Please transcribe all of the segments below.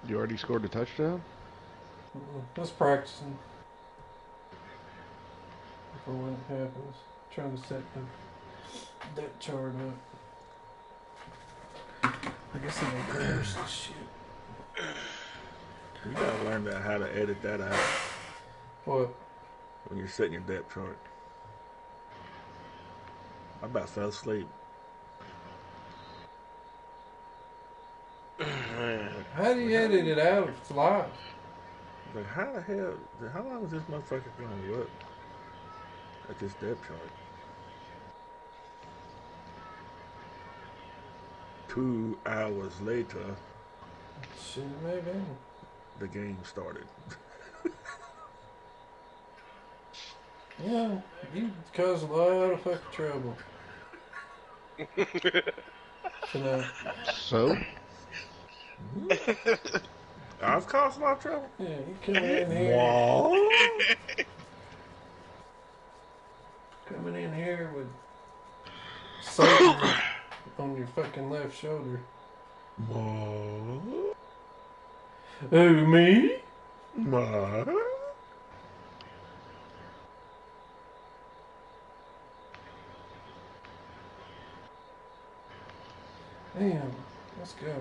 You already scored a touchdown? Just practicing for when it happens. Trying to set the depth chart up. I guess I need to finish this shit. You gotta learn how to edit that out. What? When you're setting your depth chart. I about fell asleep. How do you edit it out if it's live? Like, how the hell, how long is this motherfucker gonna look at this depth chart? 2 hours later, Shit, maybe. the game started. Yeah, you caused a lot of fucking trouble. Tonight. So? I've caused a lot of trouble. Yeah, you come in here. What? Coming in here with surgery on your fucking left shoulder. What? Who, me? What? Damn, let's go.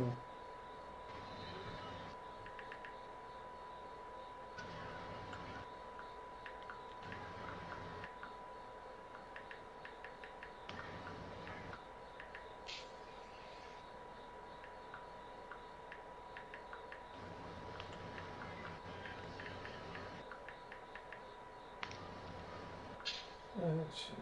Oh, shit.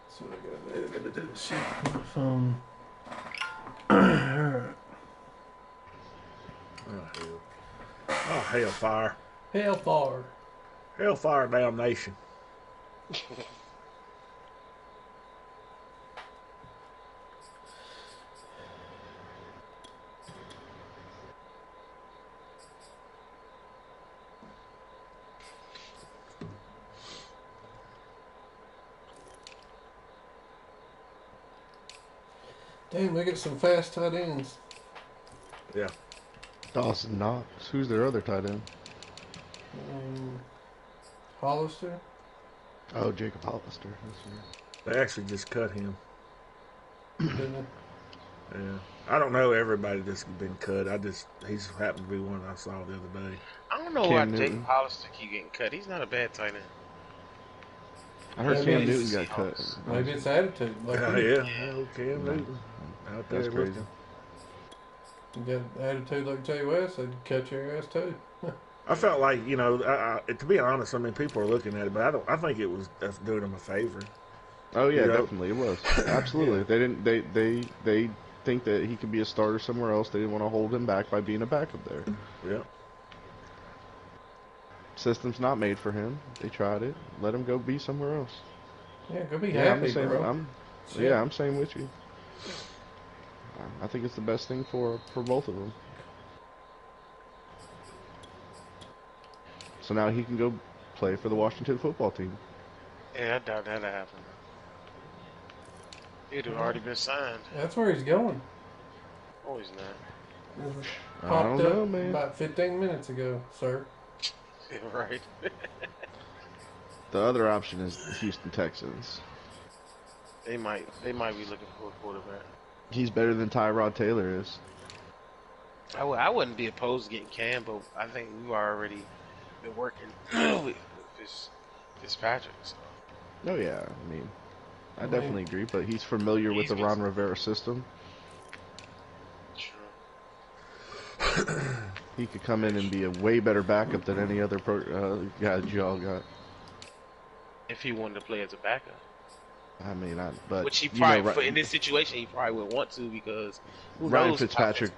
So I gotta do the shit on my phone. Alright. Oh, hell. Oh, hellfire. Hellfire. Hellfire damnation. Damn, they get some fast tight ends. Yeah. Dawson Knox. Who's their other tight end? Hollister. Oh, Jacob Hollister. They actually just cut him. Didn't they? Yeah. I don't know everybody that's been cut. He's happened to be one I saw the other day. I don't know why Jake Hollister keep getting cut. He's not a bad tight end. I heard Maybe Cam Newton it's- got cut. Maybe it's attitude. Like Yeah, you. yeah. Cam Newton. Out there That's with crazy. him. You got attitude like Jay West, they'd cut your ass too. I felt like, you know, to be honest, I mean, people are looking at it, but I think it was that's doing him a favor. Oh yeah, You know? definitely it was. Absolutely. Yeah. They didn't. They think that he could be a starter somewhere else. They didn't want to hold him back by being a backup there. Yeah. System's not made for him. They tried it. Let him go be somewhere else. Yeah, go be Yeah, happy, bro. I'm same with you. I think it's the best thing for both of them. So now he can go play for the Washington football team. Yeah, I doubt that'll happen. He'd have already been signed. That's where he's going. Oh, he's not. Popped I don't know, up man. about 15 minutes ago, sir. Yeah, right. The other option is the Houston Texans. They might be looking for a quarterback. He's better than Tyrod Taylor is. I wouldn't be opposed to getting Cam, but I think we've already been working with Fitzpatrick. So. Oh yeah, I mean, I I definitely mean, agree, but he's familiar with He's the been Ron Rivera system. true. He could come in and be a way better backup than any other guy that y'all got. If he wanted to play as a backup. I mean, but Which he you know, probably, in this situation, he probably would want to because who Ryan knows how Fitzpatrick,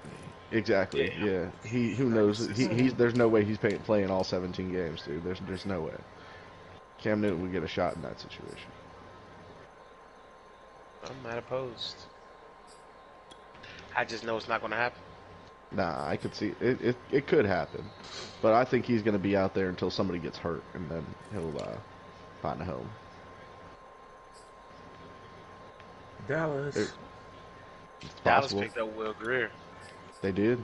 exactly. Yeah. Yeah, who knows? He's there's no way he's playing all 17 games, dude. There's no way. Cam Newton would get a shot in that situation. I'm not opposed. I just know it's not going to happen. Nah, I could see it. It could happen, but I think he's going to be out there until somebody gets hurt, and then he'll find a home. Dallas. It's Dallas possible. picked up Will Greer. They did.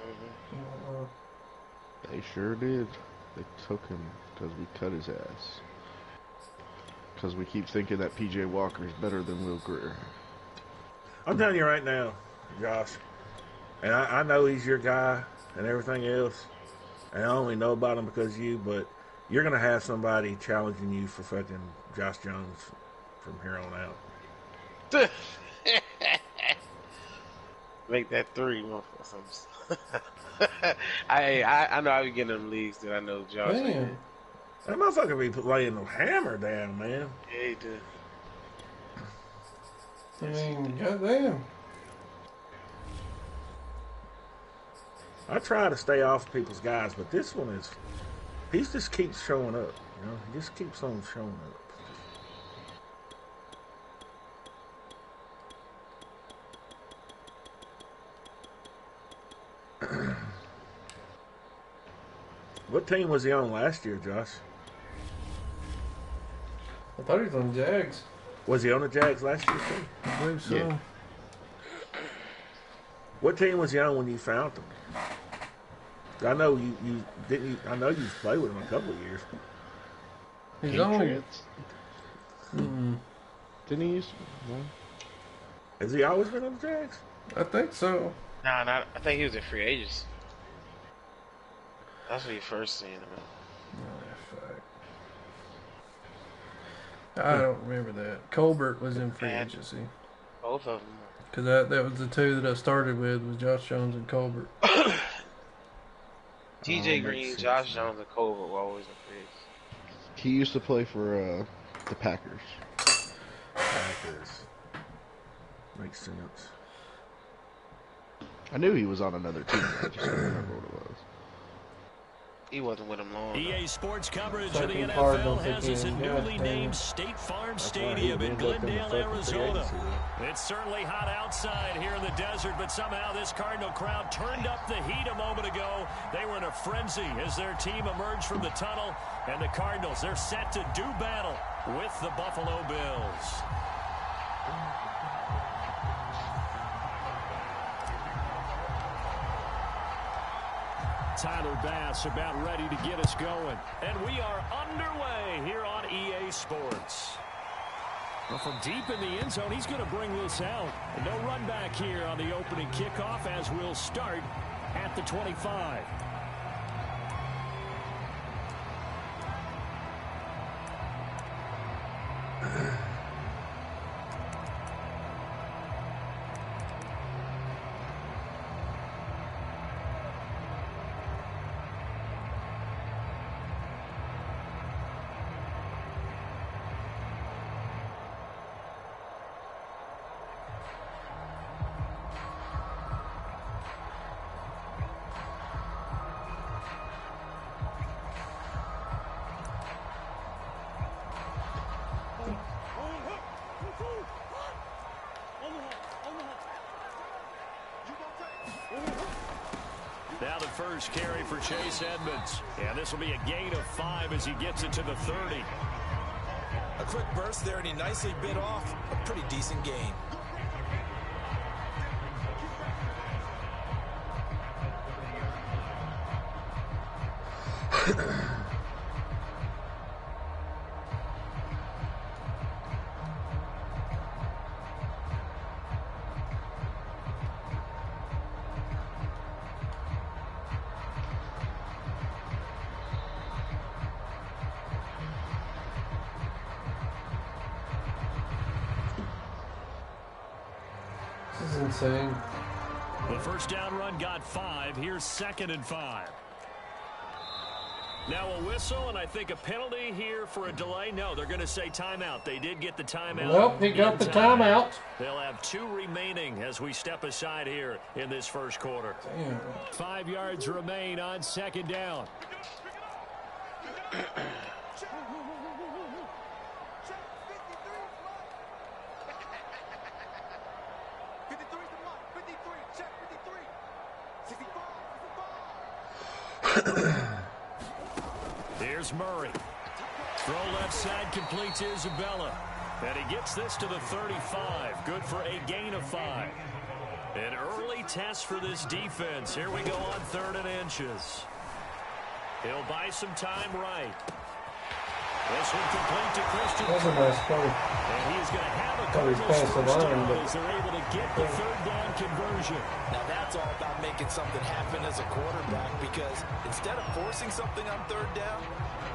Mm-hmm. They sure did. They took him because we cut his ass. Because we keep thinking that P.J. Walker is better than Will Greer. I'm telling you right now, Josh, and I know he's your guy and everything else, and I only know about him because of you, but you're going to have somebody challenging you for fucking Josh Jones from here on out. Make that 3, motherfuckers. I know I be getting them leagues that I know Josh. Damn. That motherfucker be laying the hammer down, man. Yeah, he do. I mean, goddamn. I try to stay off people's guys, but this one is, he just keeps showing up. You know, he just keeps on showing up. What team was he on last year, Josh? I thought he was on Jags. Was he on the Jags last year too? I believe so. Yeah. What team was he on when you found him? I know you didn't. I know you've played with him a couple of years. He's only. Patriots? Didn't he use? No. Has he always been on the Jags? I think so. Nah, I think he was a free agent. That's what he first seen him at. Oh, fuck. I don't remember that. Colbert was in free agency. Both of them. Because that was the two that I started with, was Josh Jones and Colbert. T.J. Green, Josh Jones, and Colbert were always in free agents. He used to play for the Packers. Packers. Makes sense. I knew he was on another team. I just don't remember what it was. He wasn't with him long. EA Sports coverage of the Second Cardinals NFL has us at again. newly Yeah, named State Farm That's why he Stadium in ended up in the Glendale, fucking free Arizona. agency, though. It's certainly hot outside here in the desert, but somehow this Cardinal crowd turned up the heat a moment ago. They were in a frenzy as their team emerged from the tunnel, and the Cardinals, they're set to do battle with the Buffalo Bills. Tyler Bass about ready to get us going. And we are underway here on EA Sports. Well, from deep in the end zone, he's going to bring this out. And no run back here on the opening kickoff as we'll start at the 25. Now the first carry for Chase Edmonds. And this will be a gain of 5 as he gets it to the 30. A quick burst there, and he nicely bit off a pretty decent gain. This is insane. The first down run got 5. Here's 2nd and 5. Now a whistle, and I think a penalty here for a delay. No, they're going to say timeout. They did get the timeout. Well, he got the timeout. They'll have 2 remaining as we step aside here in this first quarter. Damn. 5 yards remain on 2nd down. Here's Murray. Throw left side completes Isabella. And he gets this to the 35. Good for a gain of 5. An early test for this defense. Here we go on 3rd and inches. He'll buy some time right. This one complete to Christian. That's a nice play. And he's going to have a Cardinals first down as they're able to get the 3rd down conversion. Now that's all about making something happen as a quarterback, because instead of forcing something on 3rd down,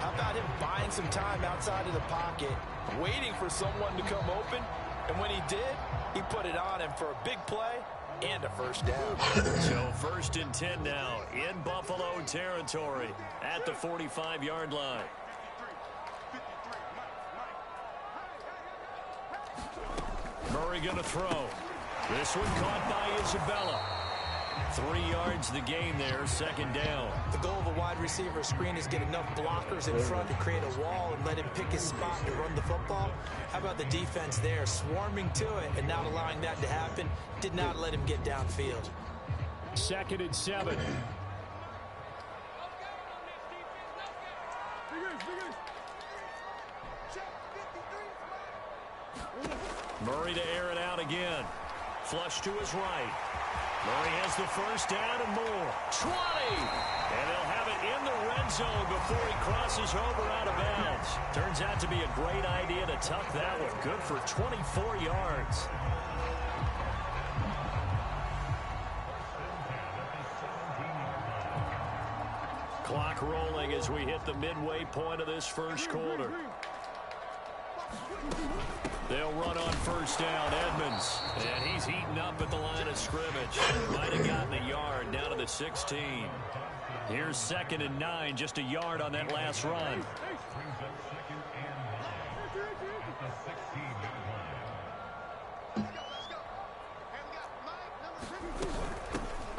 how about him buying some time outside of the pocket, waiting for someone to come open, and when he did, he put it on him for a big play and a first down. So 1st and 10 now in Buffalo territory at the 45-yard line. Murray going to throw. This one caught by Isabella. 3 yards the gain there, 2nd down. The goal of a wide receiver screen is get enough blockers in front to create a wall and let him pick his spot to run the football. How about the defense there, swarming to it and not allowing that to happen? Did not let him get downfield. 2nd and 7. Murray to air it out again. Flush to his right. Murray has the first down and more. 20! And they'll have it in the red zone before he crosses over out of bounds. Turns out to be a great idea to tuck that one. Good for 24 yards. Clock rolling as we hit the midway point of this first quarter. They'll run on first down, Edmonds. And he's heating up at the line of scrimmage. Might have gotten a yard down to the 16. Here's 2nd and 9, just a yard on that last run.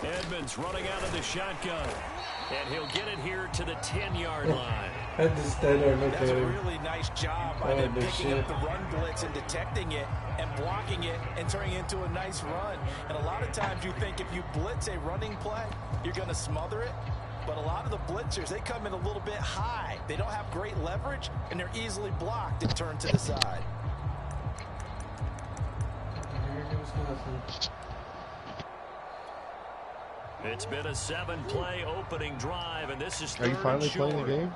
Edmonds running out of the shotgun. And he'll get it here to the 10-yard line. I just stand there and look at That's a him. really nice job by them picking up the run blitz and detecting it and blocking it and turning it into a nice run. And a lot of times you think if you blitz a running play, you're going to smother it. But a lot of the blitzers, they come in a little bit high. They don't have great leverage, and they're easily blocked and turned to the side. It's been a 7-play opening drive, and this is 3rd Are you finally playing the game?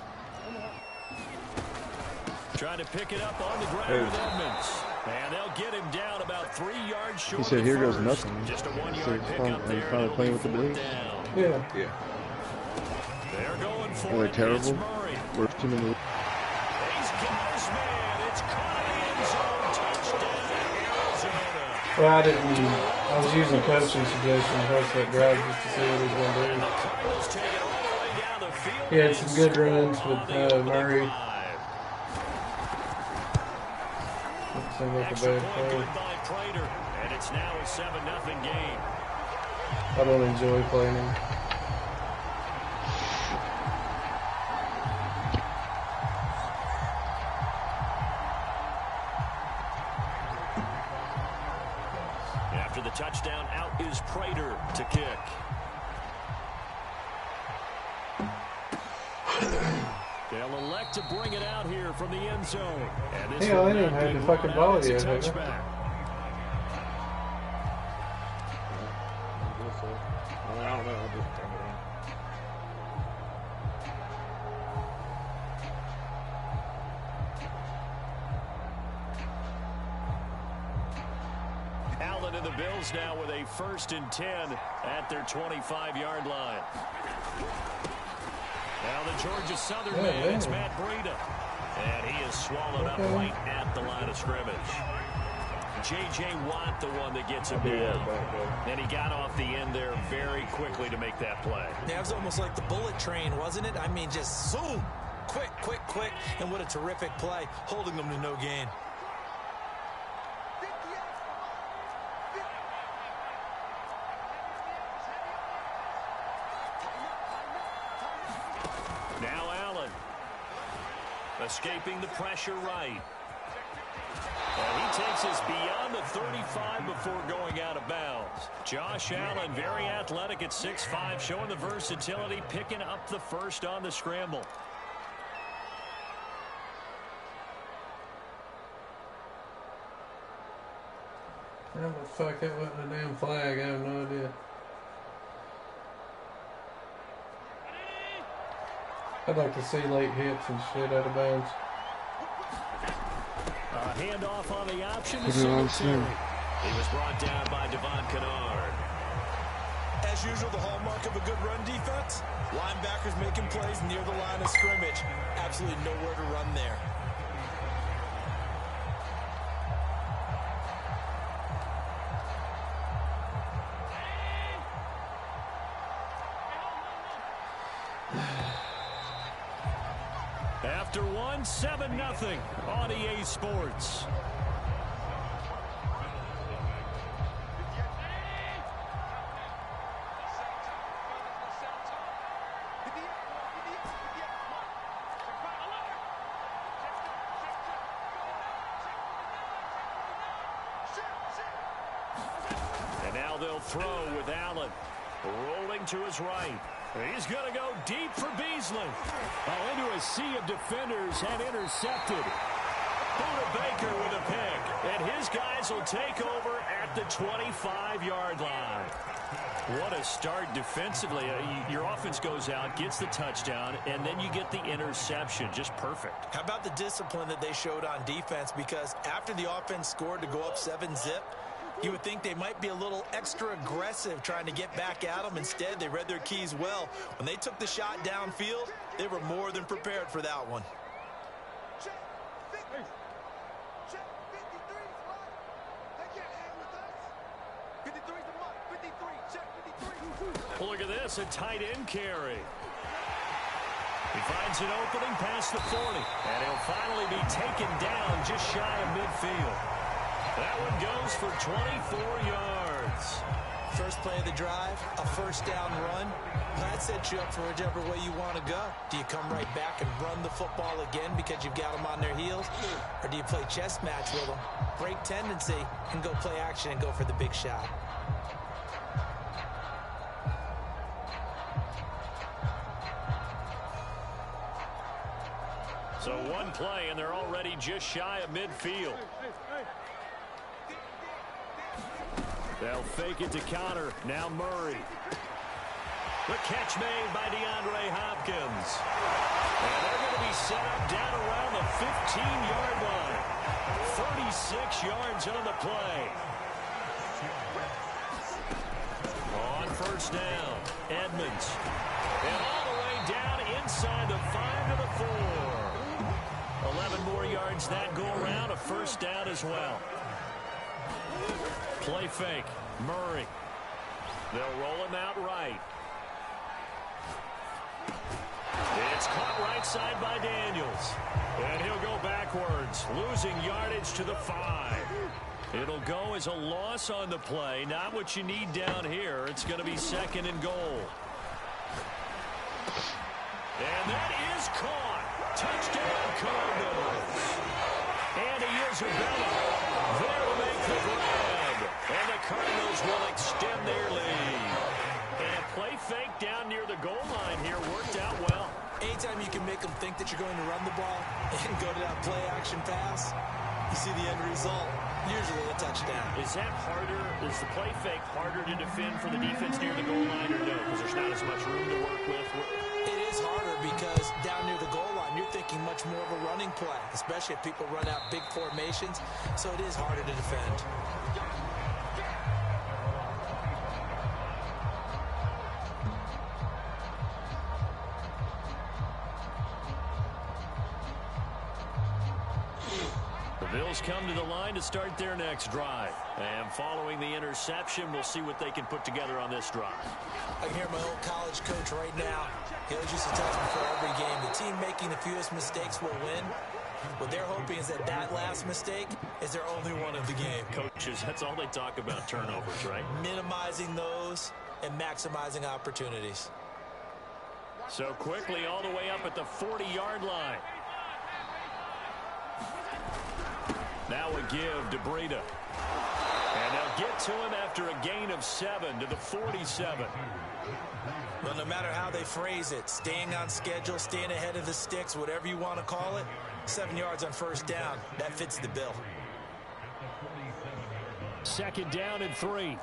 Trying to pick it up on the ground with Edmonds. And they'll get him down about 3 yards short. He said, "Here goes nothing." Just a 1-yard So pickup are you there. finally playing with the Blues? Yeah. Yeah. They're going for Are they it. terrible? It's Murray. Worst team in the league. He's got his man. It's caught in the end zone. Touchdown, Arizona. Well, I was using coaching suggestions across that drive just to see what he's going to do. Cardinals take it all the way down the field. He had some good runs with Murray. Seemed like a Extra bad point play. good by Prater, and it's now a 7-0 game. I don't enjoy playing him. After the touchdown, out is Prater to kick. They'll elect to bring it out here from the end zone. And this Hell, will I didn't not have be the fucking ruled ball out as a yet, have I? touchback. I don't know. I'll just turn it on. Allen and the Bills now with a 1st and 10 at their 25-yard line. Now the Georgia Southern man, it's Matt Breida. And he is swallowed up right at the line of scrimmage. J.J. Watt the one that gets him down. And he got off the end there very quickly to make that play. Yeah, it was almost like the bullet train, wasn't it? I mean, just zoom. Quick, quick, quick. And what a terrific play, holding them to no gain. Now Allen. Escaping the pressure right. And he takes us beyond the 35 before going out of bounds. Josh Allen, very athletic at 6'5", showing the versatility, picking up the first on the scramble. How the fuck that wasn't a damn flag? I have no idea. I'd like to see late hits and shit out of bounds. Handoff on the option to Singletary. He was brought down by Devon Kennard. As usual, the hallmark of a good run defense, linebackers making plays near the line of scrimmage. Absolutely nowhere to run there. After one, 7-0 on EA Sports. And now they'll throw with Allen. Rolling to his right. He's going to go deep for Beasley. Into a sea of defenders and intercepted. Buda Baker with a pick. And his guys will take over at the 25-yard line. What a start defensively. Your offense goes out, gets the touchdown, and then you get the interception. Just perfect. How about the discipline that they showed on defense? Because after the offense scored to go up 7-zip, you would think they might be a little extra aggressive trying to get back at them. Instead, they read their keys well. When they took the shot downfield, they were more than prepared for that one. Look at this, a tight end carry. He finds an opening past the 40, and he'll finally be taken down just shy of midfield. That one goes for 24 yards. First play of the drive, a first down run. That sets you up for whichever way you want to go. Do you come right back and run the football again because you've got them on their heels? Or do you play chess match with them, break tendency, and go play action and go for the big shot? So one play, and they're already just shy of midfield. They'll fake it to counter. Now Murray. The catch made by DeAndre Hopkins. And they're going to be set up down around the 15-yard line. 36 yards on the play. On first down, Edmonds. And all the way down inside the 5 to the 4. 11 more yards that go around, a first down as well. Play fake, Murray. They'll roll him out right. It's caught right side by Daniels. And he'll go backwards, losing yardage to the 5. It'll go as a loss on the play. Not what you need down here. It's going to be 2nd and goal. And that is caught. Touchdown Cardinals. And he is Isabella. There to make the grab. And the Cardinals will extend their lead. And a play fake down near the goal line here worked out well. Anytime you can make them think that you're going to run the ball and go to that play action pass, you see the end result, usually a touchdown. Is that harder? Is the play fake harder to defend for the defense near the goal line or no? Because there's not as much room to work with. It is harder because down near the goal line, you're thinking much more of a running play, especially if people run out big formations. So it is harder to defend. Bills come to the line to start their next drive. And following the interception, we'll see what they can put together on this drive. I can hear my old college coach right now. He always used to tell us before every game, the team making the fewest mistakes will win. What they're hoping is that that last mistake is their only one of the game. Coaches, that's all they talk about, turnovers, right? Minimizing those and maximizing opportunities. So quickly all the way up at the 40-yard line. Now a give to Breida. And they'll get to him after a gain of 7 to the 47. Well, no matter how they phrase it, staying on schedule, staying ahead of the sticks, whatever you want to call it, 7 yards on first down, that fits the bill. 2nd down and 3. And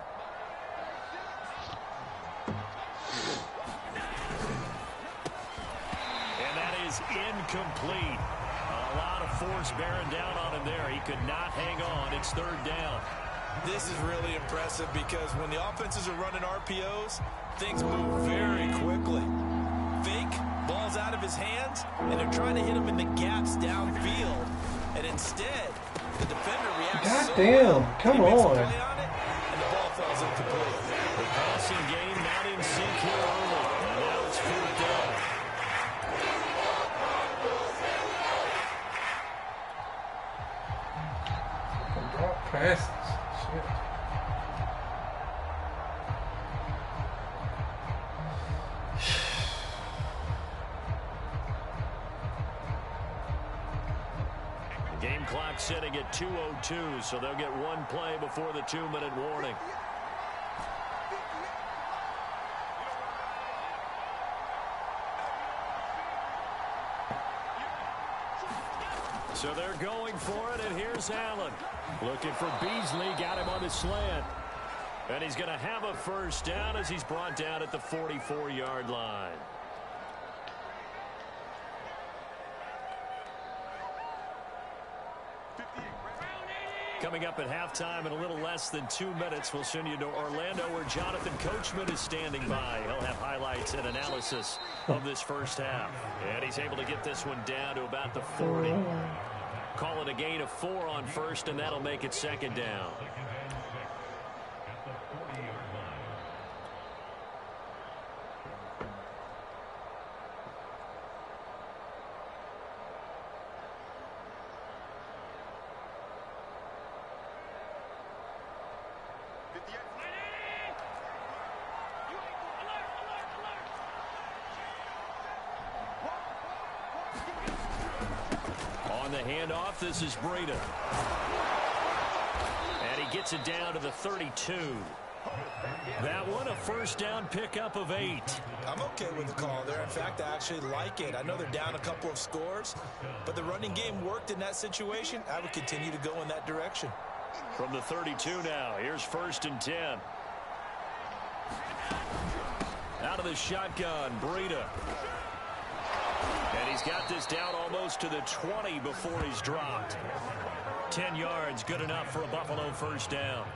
that is incomplete. A lot of force bearing down on him there. He could not hang on. It's 3rd down. This is really impressive because when the offenses are running RPOs, things move very quickly. Fake, ball's out of his hands, and they're trying to hit him in the gaps downfield. And instead, the defender reacts God damn, come on. Play on it, and the ball falls incomplete. The passing game not in sync here early. And now it's 4th down. Drop passes. Shit. Game clock sitting at 2:02, so they'll get one play before the 2-minute warning. So they're going for it, and here's Allen. Looking for Beasley, got him on the slant. And he's going to have a first down as he's brought down at the 44-yard line. Coming up at halftime in a little less than 2 minutes, we'll send you to Orlando where Jonathan Coachman is standing by. He'll have highlights and analysis of this first half. And he's able to get this one down to about the 40. Call it a gain of 4 on first, and that'll make it 2nd down. On the handoff, this is Breida. And he gets it down to the 32. That one, a first down pickup of 8. I'm okay with the call there. In fact, I actually like it. I know they're down a couple of scores, but the running game worked in that situation. I would continue to go in that direction. From the 32 now, here's 1st and 10. Out of the shotgun, Breida. And he's got this down almost to the 20 before he's dropped. 10 yards, good enough for a Buffalo first down.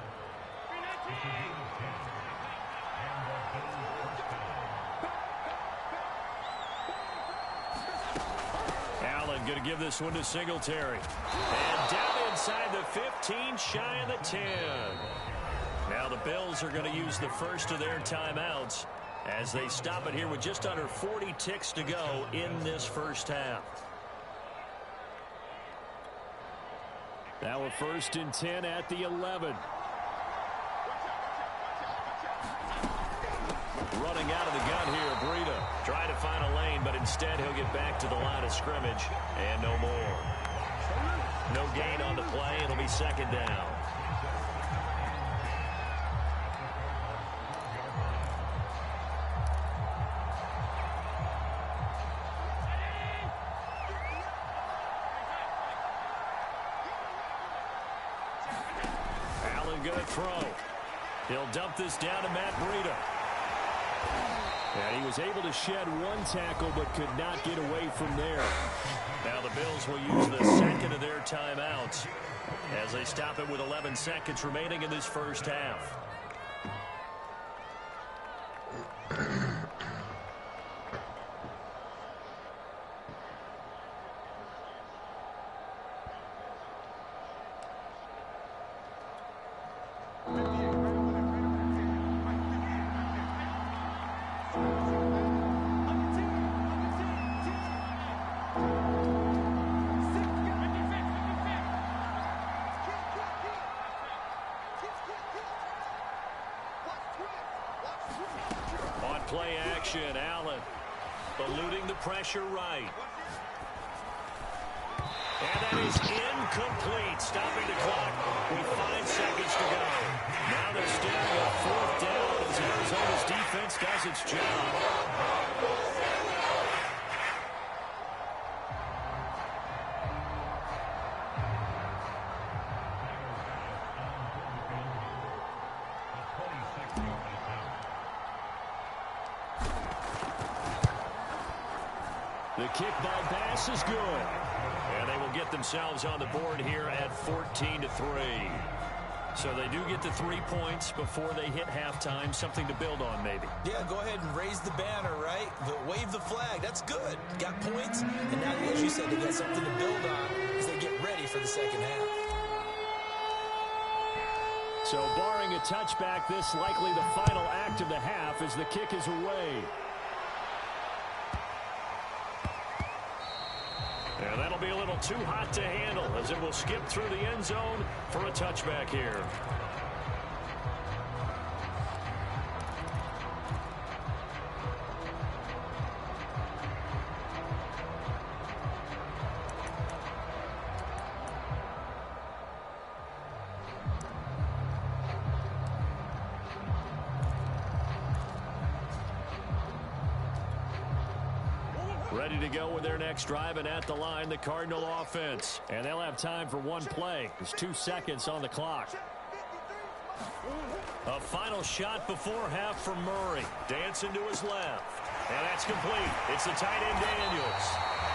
Allen going to give this one to Singletary. And down inside the 15, shy of the 10. Now the Bills are going to use the first of their timeouts as they stop it here with just under 40 ticks to go in this first half. Now a 1st and 10 at the 11. Running out of the gun here, Breida. Trying to find a lane, but instead he'll get back to the line of scrimmage. And no more. No gain on the play. It'll be 2nd down. Allen going to throw. He'll dump this down to Matt Breida. And he was able to shed one tackle but could not get away from there. Now the Bills will use the second of their timeouts as they stop it with 11 seconds remaining in this first half. On play action, Allen eluding the pressure right. And that is incomplete, stopping the clock with 5 seconds to go. Now they're staring at 4th down as Arizona's defense does its job. The kick by Bass is good. And they will get themselves on the board here at 14-3. So they do get the 3 points before they hit halftime. Something to build on, maybe. Yeah, go ahead and raise the banner, right? Wave the flag. That's good. Got points. And now, as you said, they got something to build on as they get ready for the second half. So barring a touchback, this likely the final act of the half as the kick is away. And that'll be a little too hot to handle as it will skip through the end zone for a touchback here. Ready to go with their next drive, and at the line, the Cardinal offense. And they'll have time for one play. There's 2 seconds on the clock. A final shot before half for Murray. Dancing to his left. And that's complete. It's the tight end Daniels.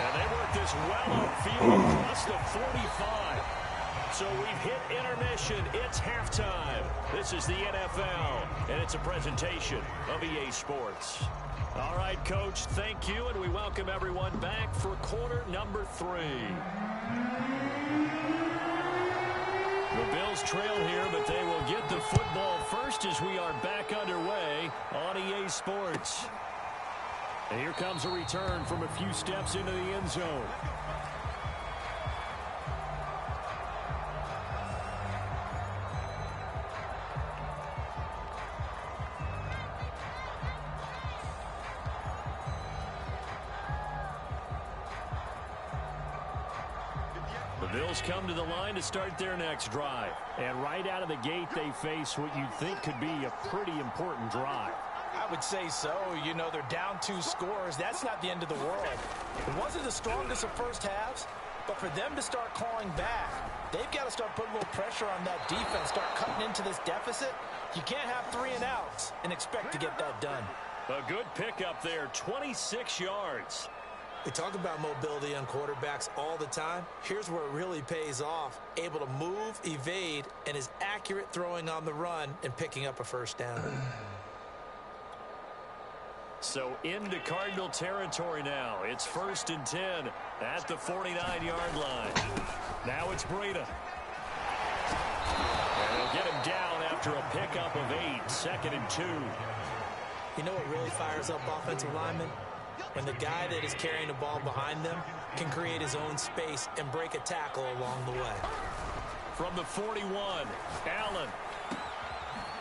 And they work this well upfield across the 45. So we've hit intermission. It's halftime. This is the NFL, and it's a presentation of EA Sports. All right, Coach, thank you, and we welcome everyone back for quarter number 3. The Bills trail here, but they will get the football first as we are back underway on EA Sports. And here comes a return from a few steps into the end zone. Bills come to the line to start their next drive. And right out of the gate, they face what you'd think could be a pretty important drive. I would say so. You know, they're down 2 scores. That's not the end of the world. It wasn't the strongest of first halves, but for them to start clawing back, they've got to start putting a little pressure on that defense, start cutting into this deficit. You can't have 3 and outs and expect to get that done. A good pickup there, 26 yards. We talk about mobility on quarterbacks all the time. Here's where it really pays off. Able to move, evade, and is accurate throwing on the run and picking up a first down. So into Cardinal territory now. It's 1st and 10 at the 49-yard line. Now it's Breida. And they'll get him down after a pickup of 8, 2nd and 2. You know what really fires up offensive linemen? When the guy that is carrying the ball behind them can create his own space and break a tackle along the way. From the 41, Allen.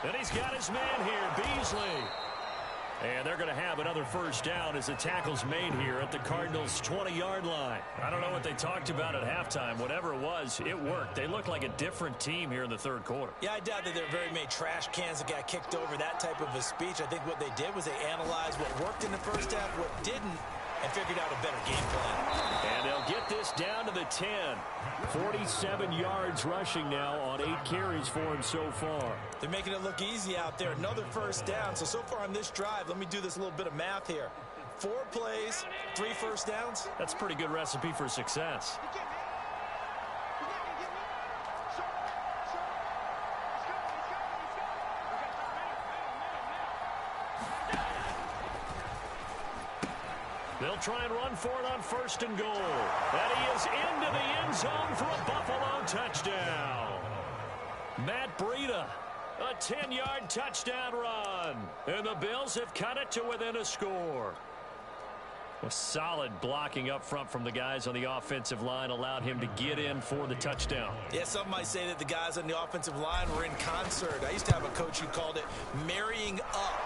And he's got his man here, Beasley. And they're going to have another first down as the tackle's made here at the Cardinals' 20-yard line. I don't know what they talked about at halftime. Whatever it was, it worked. They look like a different team here in the 3rd quarter. Yeah, I doubt that there are very many trash cans that got kicked over, that type of a speech. I think what they did was they analyzed what worked in the first half, what didn't, and figured out a better game plan. And they'll get this down to the 10. 47 yards rushing now on 8 carries for him so far. They're making it look easy out there. Another first down. So far on this drive, let me do this little bit of math here. 4 plays, 3 first downs. That's a pretty good recipe for success. They'll try and run for it on 1st and goal. And he is into the end zone for a Buffalo touchdown. Matt Breida, a 10-yard touchdown run. And the Bills have cut it to within a score. A solid blocking up front from the guys on the offensive line allowed him to get in for the touchdown. Yeah, some might say that the guys on the offensive line were in concert. I used to have a coach who called it marrying up.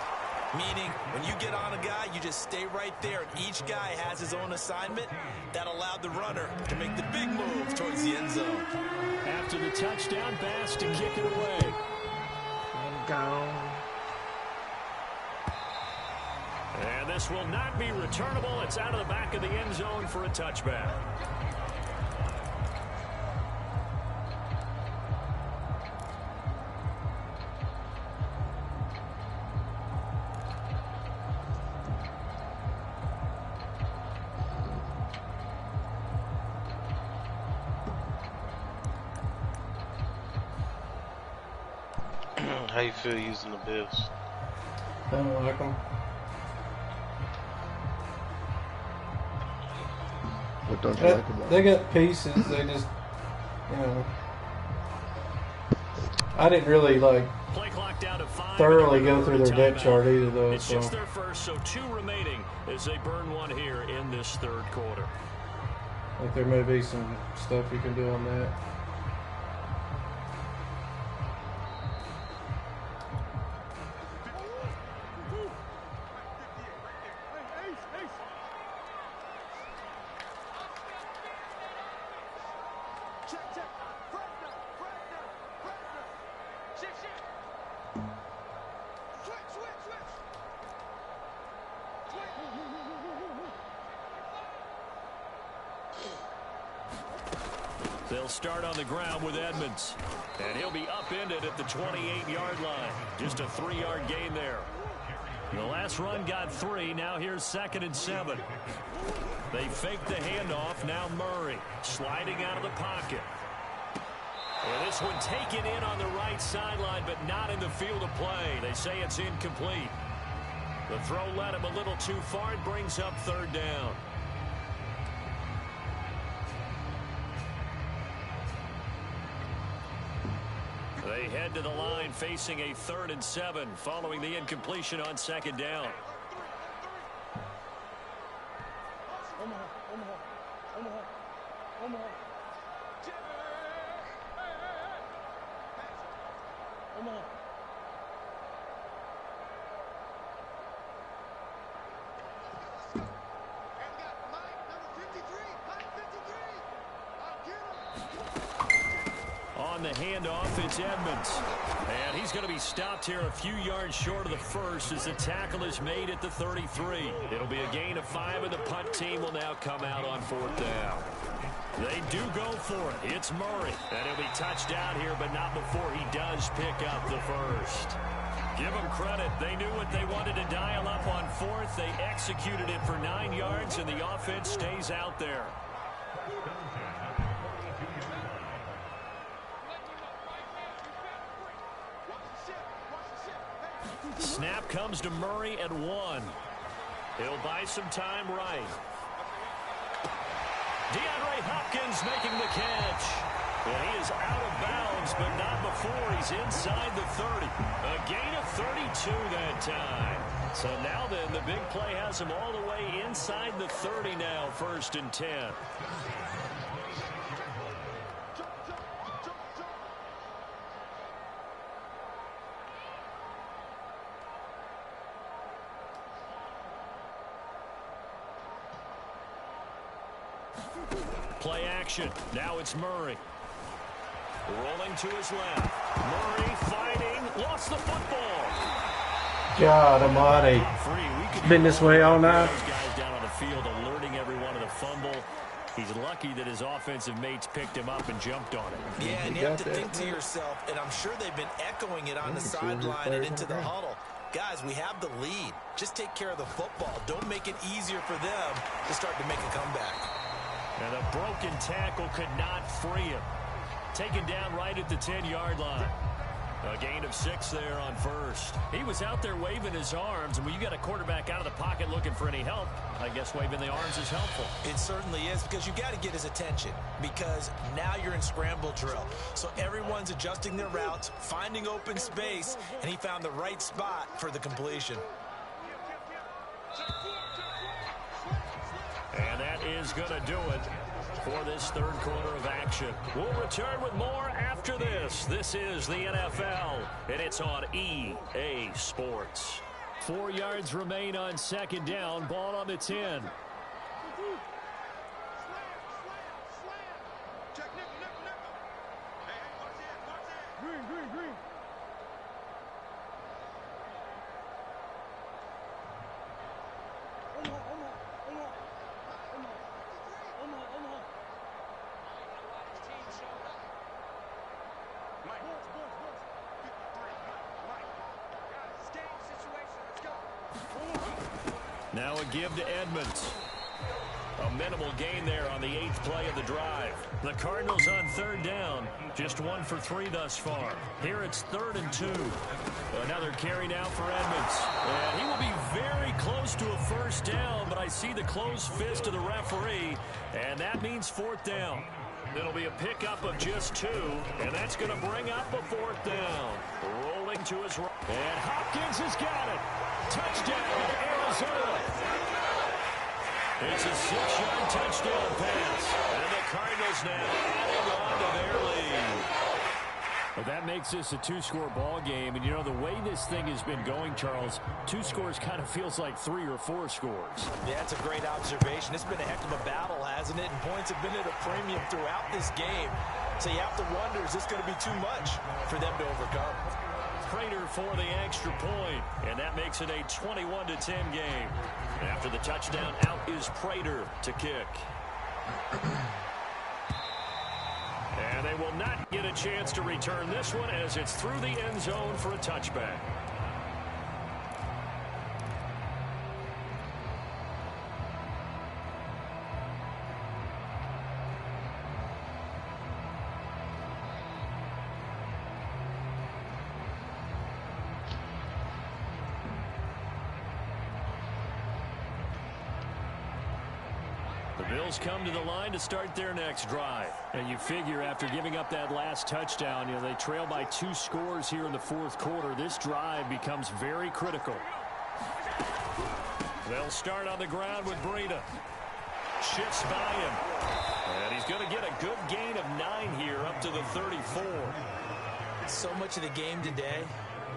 Meaning, when you get on a guy, you just stay right there. And each guy has his own assignment. That allowed the runner to make the big move towards the end zone. After the touchdown pass to kick it away. I'm gone. And this will not be returnable. It's out of the back of the end zone for a touchback. How you feel using the Bills? I don't like them. What don't you like about them? They got pieces. They just, you know. I didn't really like Play clock down to 5. thoroughly go through their depth chart either, though. It's So just their first, so 2 remaining as they burn one here in this third quarter. like there may be some stuff you can do on that. They'll start on the ground with Edmonds. And he'll be upended at the 28-yard line. Just a 3-yard gain there. The last run got 3. Now here's 2nd and 7. They fake the handoff. Now Murray sliding out of the pocket. And this one taken in on the right sideline, but not in the field of play. They say it's incomplete. The throw led him a little too far. It brings up 3rd down. They head to the line facing a 3rd and 7 following the incompletion on 2nd down. On the handoff, it's Edmonds. And he's going to be stopped here a few yards short of the first as the tackle is made at the 33. It'll be a gain of 5, and the punt team will now come out on 4th down. They do go for it. It's Murray. And he'll be touched down here, but not before he does pick up the first. Give them credit. They knew what they wanted to dial up on 4th. They executed it for 9 yards, and the offense stays out there. Snap comes to Murray at 1. He'll buy some time right. DeAndre Hopkins making the catch. And he is out of bounds, but not before he's inside the 30. A gain of 32 that time. So now then, the big play has him all the way inside the 30 now, 1st and 10. Play action. Now it's Murray. Rolling to his left. Murray fighting. Lost the football. God almighty. It's been this way all night. Those guys down on the field alerting everyone of the fumble. He's lucky that his offensive mates picked him up and jumped on it. Yeah, and you have to think to yourself, and I'm sure they've been echoing it on the sideline and into the huddle. Guys, we have the lead. Just take care of the football. Don't make it easier for them to start to make a comeback. And a broken tackle could not free him. Taken down right at the 10-yard line. A gain of 6 there on 1st. He was out there waving his arms, and when you got a quarterback out of the pocket looking for any help, I guess waving the arms is helpful. It certainly is, because you got to get his attention, because now you're in scramble drill. So everyone's adjusting their routes, finding open space, and he found the right spot for the completion. And that is going to do it for this third quarter of action. We'll return with more after this. This is the NFL, and it's on EA Sports. 4 yards remain on second down. Ball on the 10. Now a give to Edmonds. A minimal gain there on the 8th play of the drive. The Cardinals on third down. Just 1 for 3 thus far. Here it's 3rd and 2. Another carry now for Edmonds. And he will be very close to a first down, but I see the closed fist of the referee, and that means 4th down. It'll be a pickup of just 2, and that's going to bring up a 4th down. Rolling to his right. And Hopkins has got it. Touchdown, Arizona. It's a 6-yard touchdown pass. And the Cardinals now adding on to their lead. Well, that makes this a 2-score ball game. And, you know, the way this thing has been going, Charles, 2 scores kind of feels like 3 or 4 scores. Yeah, that's a great observation. It's been a heck of a battle, hasn't it? And points have been at a premium throughout this game. So you have to wonder, is this going to be too much for them to overcome? Prater for the extra point, and that makes it a 21-10 game. After the touchdown, out is Prater to kick. And they will not get a chance to return this one as it's through the end zone for a touchback. The Bills come to the line to start their next drive. And you figure after giving up that last touchdown, you know, they trail by 2 scores here in the 4th quarter. This drive becomes very critical. They'll start on the ground with Breida. Shifts by him. And he's going to get a good gain of 9 here up to the 34. So much of the game today,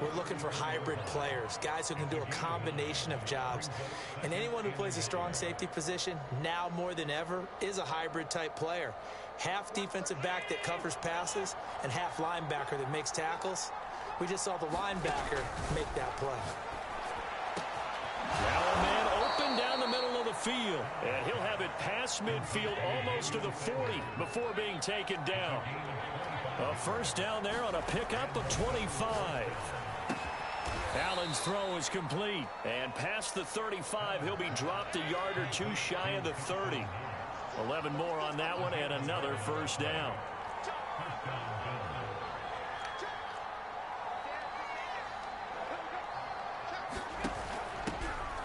we're looking for hybrid players, guys who can do a combination of jobs. And anyone who plays a strong safety position, now more than ever, is a hybrid type player. Half defensive back that covers passes and half linebacker that makes tackles. We just saw the linebacker make that play. Now a man open down the middle of the field. And he'll have it past midfield almost to the 40 before being taken down. A first down there on a pickup of 25. Allen's throw is complete. And past the 35, he'll be dropped a yard or 2 shy of the 30. 11 more on that one and another first down.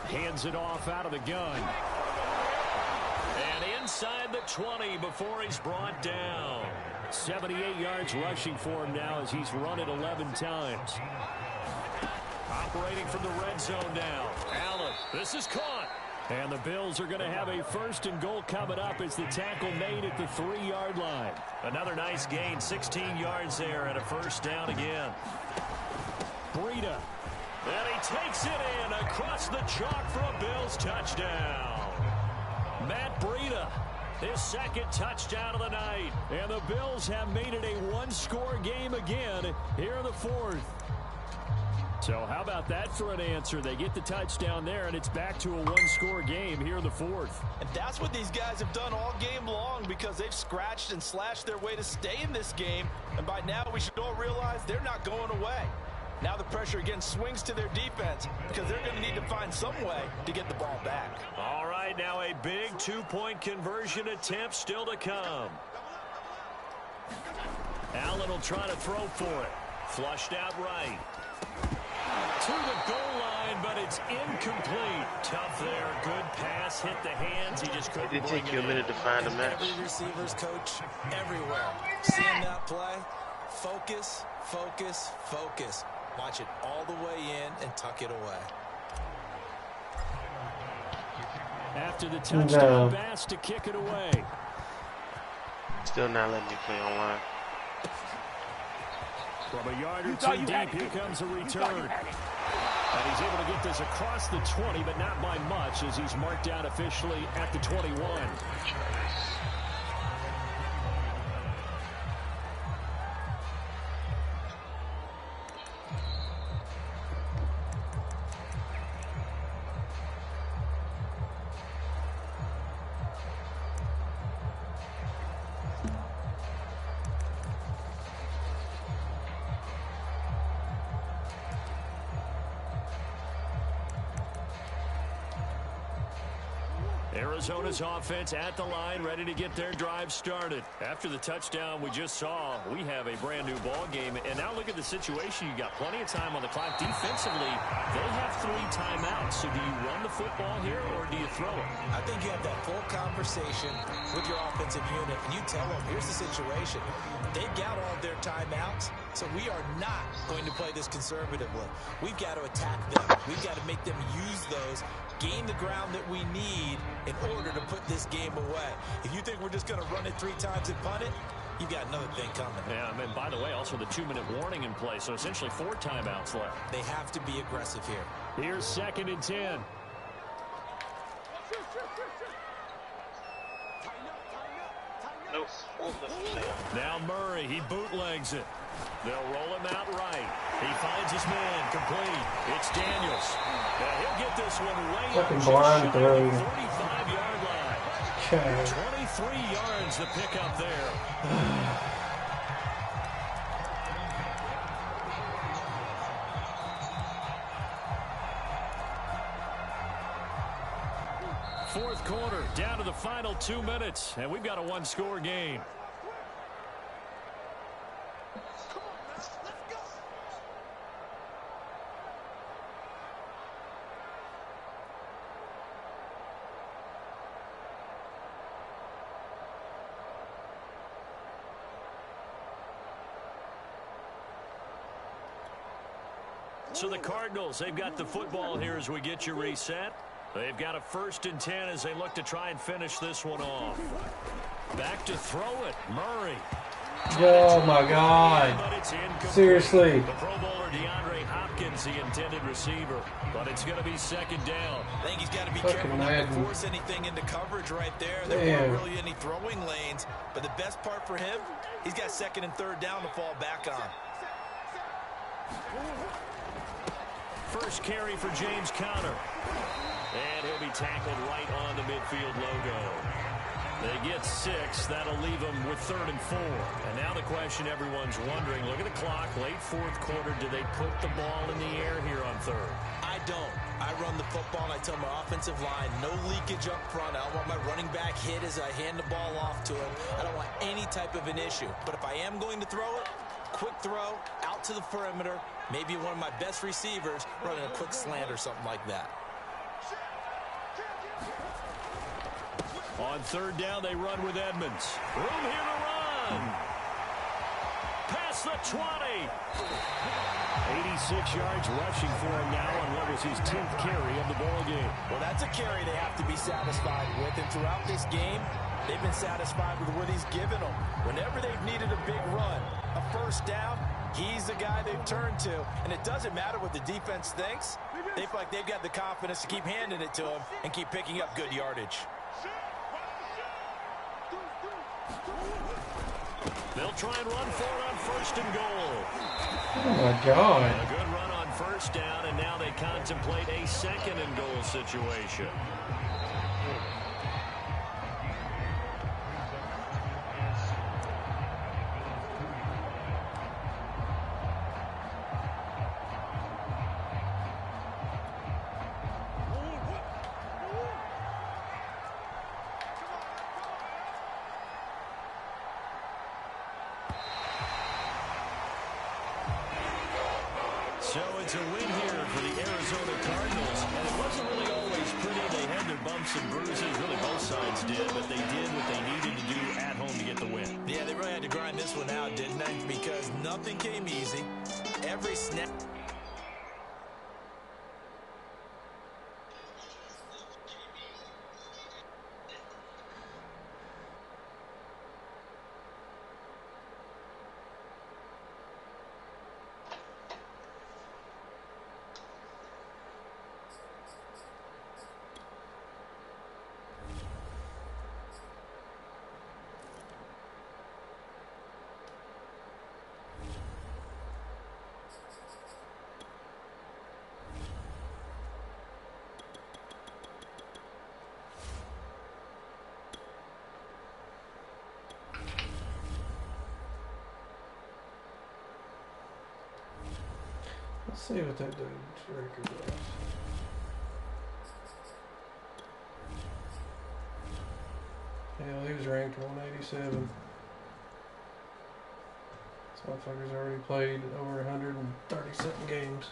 Hands it off out of the gun. And inside the 20 before he's brought down. 78 yards rushing for him now as he's run it 11 times. Operating from the red zone now. Allen, this is caught. And the Bills are going to have a 1st and goal coming up as the tackle made at the 3-yard line. Another nice gain, 16 yards there and a first down again. Breida. And he takes it in across the chalk for a Bills touchdown. Matt Breida, his 2nd touchdown of the night. And the Bills have made it a 1-score game again here in the 4th. So how about that for an answer? They get the touchdown there, and it's back to a 1-score game here in the 4th. And that's what these guys have done all game long because they've scratched and slashed their way to stay in this game. And by now, we should all realize they're not going away. Now the pressure again swings to their defense because they're going to need to find some way to get the ball back. All right, now a big 2-point conversion attempt still to come. Allen will try to throw for it. Flushed out right. To the goal line, but it's incomplete. Tough there. Good pass. Hit the hands. He just couldn't bring it in. It did take you a minute to find a match. Every receiver's coach everywhere. Seeing that play, focus, focus, focus. Watch it all the way in and tuck it away. After the touchdown pass to kick it away. Still not letting me play online. From a yard or 2 deep, here comes a return. And he's able to get this across the 20, but not by much, as he's marked out officially at the 21. Arizona's offense at the line, ready to get their drive started. After the touchdown we just saw, we have a brand new ball game. And now look at the situation. You got plenty of time on the clock. Defensively, they have 3 timeouts. So do you run the football here or do you throw it? I think you have that full conversation with your offensive unit, and you tell them, here's the situation. They've got all of their timeouts, so we are not going to play this conservatively. We've got to attack them. We've got to make them use those, gain the ground that we need in order to put this game away. If you think we're just going to run it 3 times and punt it, you've got another thing coming. Yeah, and by the way, also the 2-minute warning in play, so essentially 4 timeouts left. They have to be aggressive here. Here's 2nd and 10. No. Now Murray, he bootlegs it. They'll roll him out right. He finds his man, complete. It's Daniels. He'll get this one way fucking up, blind throw. 45-yard line. Okay. 23 yards to pick up there. Fourth quarter, down to the final 2 minutes, and we've got a 1-score game. So the Cardinals, they've got the football here as we get you reset. They've got a 1st and 10 as they look to try and finish this one off. Back to throw it, Murray. Oh my God. Seriously. The Pro Bowler DeAndre Hopkins, the intended receiver, but it's going to be 2nd down. I think he's got to be Fucking careful not Madden. to force anything into coverage right there. There Damn. weren't really any throwing lanes, but the best part for him, he's got 2nd and 3rd down to fall back on. First carry for James Conner. And he'll be tackled right on the midfield logo. They get 6. That'll leave them with 3rd and 4. And now the question everyone's wondering, look at the clock, late 4th quarter. Do they put the ball in the air here on 3rd? I don't. I run the football and I tell my offensive line, no leakage up front. I don't want my running back hit as I hand the ball off to him. I don't want any type of an issue. But if I am going to throw it, quick throw, out to the perimeter, maybe one of my best receivers running a quick slant or something like that. On 3rd down, they run with Edmonds. Room here to run. Past the 20. 86 yards rushing for him now on what was his 10th carry of the ball game. Well, that's a carry they have to be satisfied with. And throughout this game, they've been satisfied with what he's given them. Whenever they've needed a big run, a 1st down, he's the guy they've turned to. And it doesn't matter what the defense thinks. They feel like they've got the confidence to keep handing it to him and keep picking up good yardage. They'll try and run for it on 1st and goal. Oh my God. A good run on 1st down, and now they contemplate a 2nd and goal situation. So it's a win here for the Arizona Cardinals. And it wasn't really always pretty. They had their bumps and bruises. Really, both sides did. But they did what they needed to do at home to get the win. Yeah, they really had to grind this one out, didn't they? Because nothing came easy. Every snap. see what that dude's record was. Hell, he was ranked 187. This motherfucker's already played over 130-something games.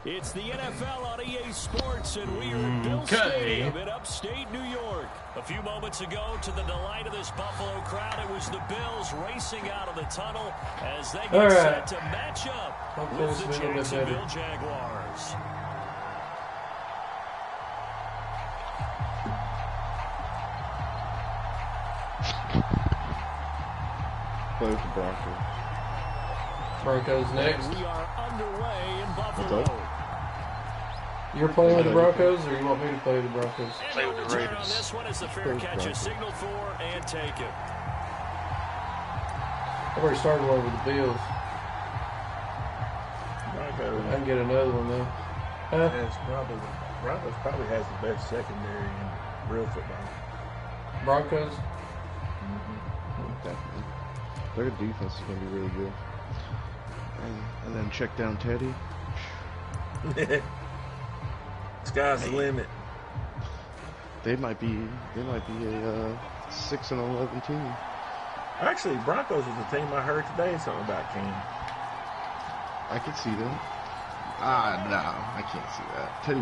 It's the NFL on EA Sports, and we are at Bill Stadium in upstate New York. A few moments ago, to the delight of this Buffalo crowd, it was the Bills racing out of the tunnel as they get set to match up with the Jacksonville Jaguars. Play with the Broncos. Broncos next. We are underway in Buffalo. You're playing with the Broncos, or you want me to play with the Broncos? Play with the Raiders. On this one is the fair catch a signal for and take it. I've already started one with the Bills. Broncos. I can get another one though. Huh? Broncos probably has the best secondary in real football. Broncos? Definitely. Their defense is going to be really good. And then check down Teddy. Sky's the limit. They might be a 6-11 team. Actually, Broncos was the team I heard today something about Cam. I could see them. No, I can't see that. Teddy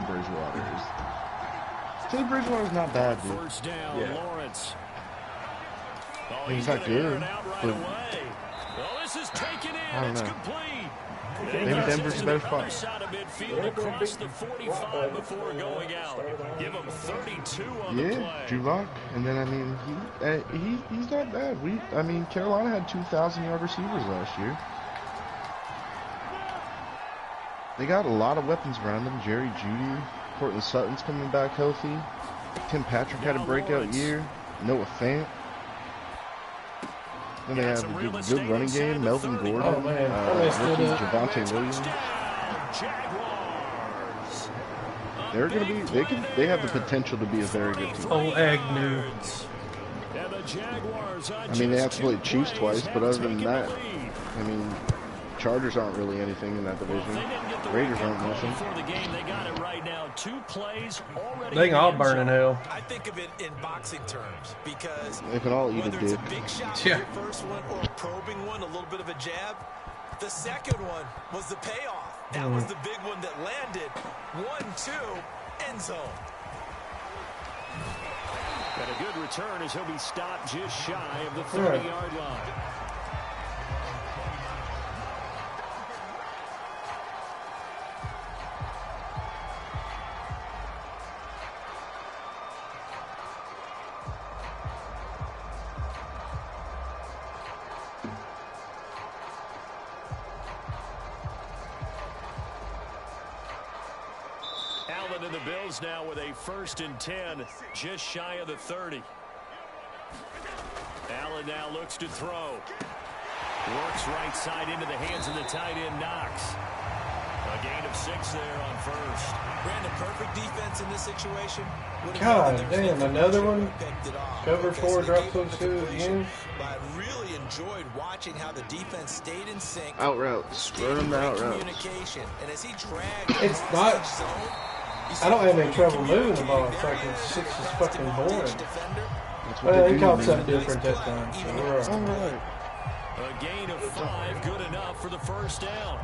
Bridgewater's not bad, dude. First down, Lawrence. Oh, he's not good, but this is taken in. I don't it's know. complete. Maybe Denver's a better spot. Side of midfield across the 45 before going out. Give him 32 on the play. Drew Lock, and then I mean he's not bad. Carolina had 2,000-yard receivers last year. They got a lot of weapons around them. Jerry Jeudy, Cortland Sutton's coming back healthy. Tim Patrick had a breakout year. Noah Fant. Then they have a good running game. Melvin Gordon, rookie Javonte Williams. They're going to be. They have the potential to be a very good team. Oh, Agnew. I mean, they have to play Chiefs twice, but other than that, I mean, Chargers aren't really anything in that division. Raiders aren't nothing. They can all burn in hell. I think of it in boxing terms because they can all eat a dick. It's a big shot, your first one, or a probing one, a little bit of a jab. The second one was the payoff. That was the big one that landed. 1-2, end zone. Got a good return as he'll be stopped just shy of the 30-yard line. And the Bills now with a 1st and 10, just shy of the 30. Allen now looks to throw. Works right side into the hands of the tight end, Knox. A gain of 6 there on first. Brandon, perfect defense in this situation. God damn, another one? Cover 4, drop 2 again? But I really enjoyed watching how the defense stayed in sync. Out routes. Run them out routes. Communication. And as he dragged it's not. I don't have any trouble moving the ball. It's like it's just fucking boring. That's what Well, they he do, called man. something different that time. So we're all right. Alright. A gain of 5, good enough for the first down.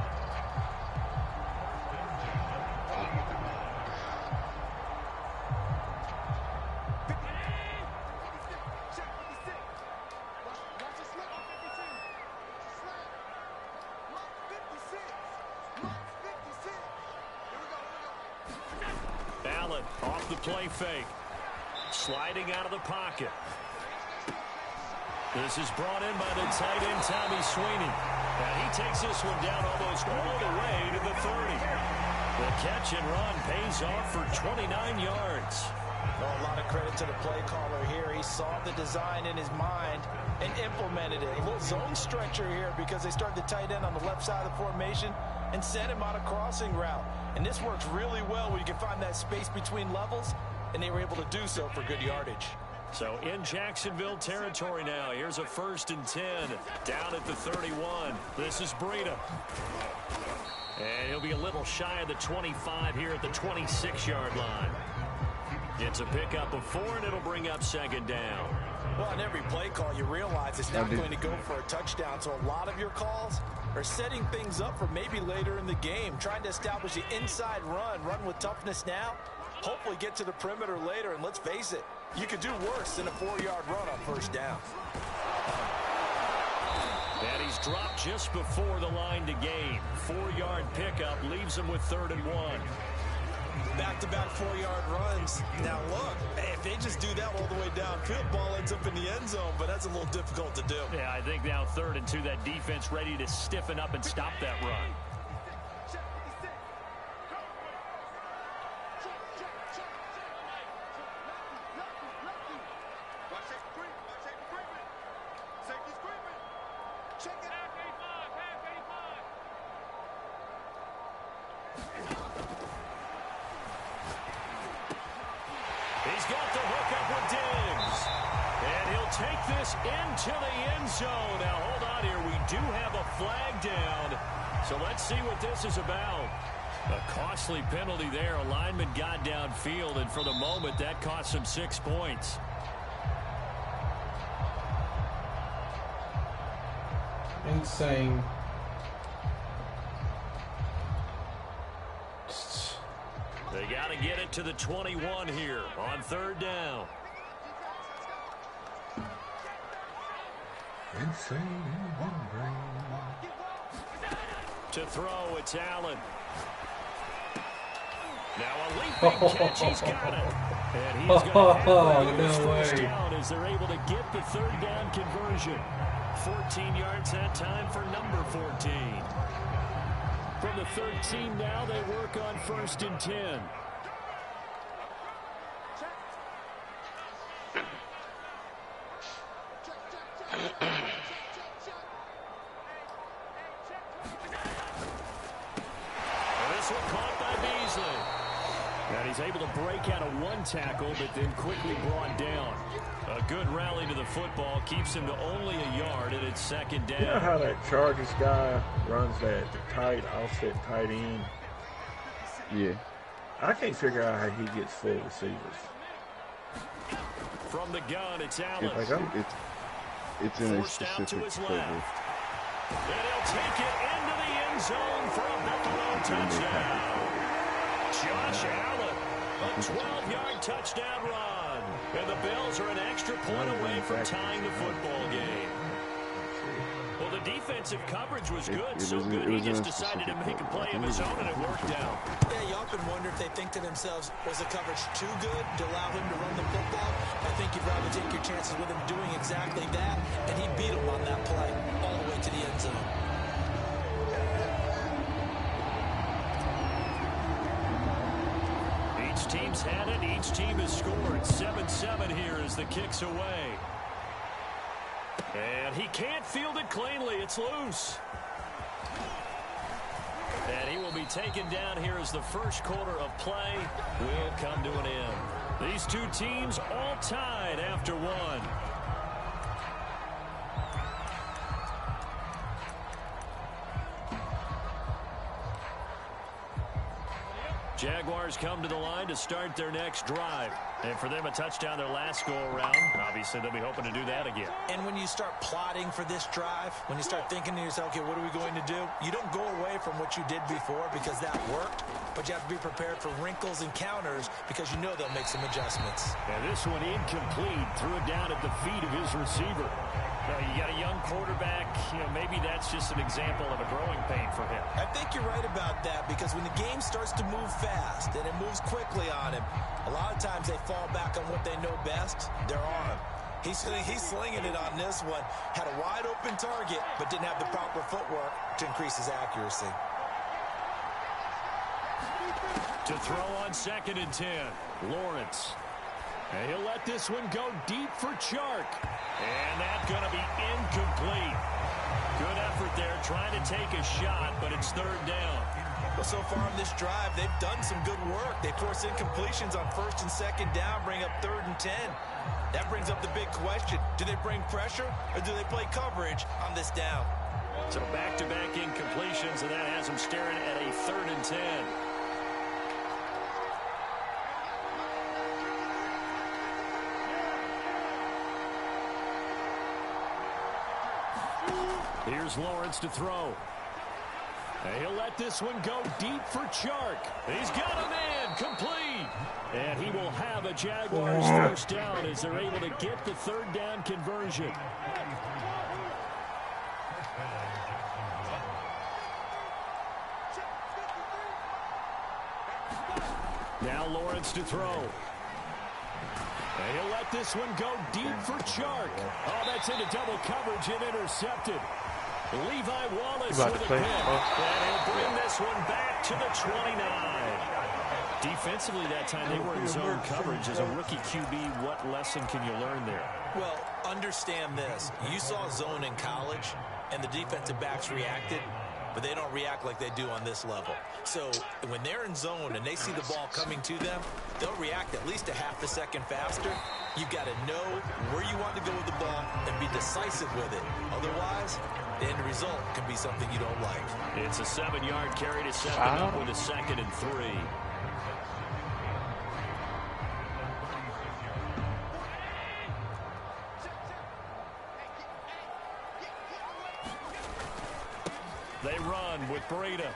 Allen off the play fake. Sliding out of the pocket. This is brought in by the tight end, Tommy Sweeney. And he takes this one down almost all the way to the 30. The catch and run pays off for 29 yards. Well, a lot of credit to the play caller here. He saw the design in his mind and implemented it. A little zone stretcher here because they started the tight end on the left side of the formation and sent him on a crossing route. And this works really well when you can find that space between levels, and they were able to do so for good yardage. So in Jacksonville territory now. Here's a 1st and 10 down at the 31. This is Breida. And he'll be a little shy of the 25 here at the 26-yard line. It's a pickup of 4, and it'll bring up 2nd down. Well, on every play call, you realize it's not going to go for a touchdown. So a lot of your calls are setting things up for maybe later in the game, trying to establish the inside run with toughness now, hopefully get to the perimeter later. And let's face it, you could do worse than a 4-yard run on 1st down. And he's dropped just before the line to gain. 4-yard pickup leaves him with 3rd and 1. Back-to-back 4-yard runs. Now, look, if they just do that all the way downfield, ball ends up in the end zone, but that's a little difficult to do. Yeah, I think now 3rd and 2, that defense ready to stiffen up and stop that run. He's got the hook up with Diggs. And he'll take this into the end zone. Now, hold on here. We do have a flag down. So let's see what this is about. A costly penalty there. A lineman got downfield, and for the moment, that cost him 6 points. Insane. They got to get it to the 21 here on 3rd down. To throw, it's Allen. Now a leaping catch, he's got it. And he's going to have his first down as they're able to get the 3rd down conversion. 14 yards that time for number 14. From the 13 now, they work on 1st and 10. This one caught by Beasley. And he's able to break out of 1 tackle, but then quickly brought down. A good rally to the football keeps him to only a yard, and it's 2nd down. You know how that Chargers guy runs that tight offset tight end? Yeah. I can't figure out how he gets full receivers. From the gun, it's Allen. It's in a Forced out to specific his cover. left. And he'll take it into the end zone for a Buffalo touchdown. Josh Allen, a 12-yard touchdown run. And the Bills are an extra point away from tying the football game. Well, the defensive coverage was good, so good he just decided to make a play of his own, and it worked out. Yeah, you often wonder if they think to themselves, was the coverage too good to allow him to run the football? I think you'd rather take your chances with him doing exactly that, and he beat him on that play all the way to the end zone. Each team's had it. Each team has scored. 7-7 here as the kick's away. And he can't field it cleanly. It's loose. And he will be taken down here as the first quarter of play will come to an end. These two teams all tied after 1. Jaguars come to the line to start their next drive. And for them, a touchdown their last go-around. Obviously, they'll be hoping to do that again. And when you start plotting for this drive, when you start thinking to yourself, okay, what are we going to do? You don't go away from what you did before because that worked, but you have to be prepared for wrinkles and counters because you know they'll make some adjustments. And this one incomplete. Threw it down at the feet of his receiver. You got a young quarterback, maybe that's just an example of a growing pain for him. I think you're right about that because when the game starts to move fast and it moves quickly on him, a lot of times they fall back on what they know best, their arm. He's slinging it on this one. Had a wide open target, but didn't have the proper footwork to increase his accuracy. To throw on 2nd and 10, Lawrence. And he'll let this one go deep for Chark. And that's going to be incomplete. Good effort there trying to take a shot, but it's 3rd down. Well, so far on this drive, they've done some good work. They force incompletions on 1st and 2nd down, bring up 3rd and 10. That brings up the big question. Do they bring pressure or do they play coverage on this down? So back-to-back incompletions, and that has them staring at a 3rd and 10. Here's Lawrence to throw. And he'll let this one go deep for Chark. He's got a man complete. And he will have a Jaguars 1st down as they're able to get the 3rd down conversion. Now Lawrence to throw. And he'll let this one go deep for Chark. Oh, that's into double coverage and intercepted. Levi Wallace with a pick. And he'll bring this one back to the 29. Defensively that time, they were in zone coverage. As a rookie QB, what lesson can you learn there? Well, understand this. You saw zone in college, and the defensive backs reacted, but they don't react like they do on this level. So when they're in zone and they see the ball coming to them, they'll react at least a half a second faster. You've got to know where you want to go with the ball and be decisive with it. Otherwise, the end result can be something you don't like. It's a 7-yard carry to set them up with a 2nd and 3. They run with Breida.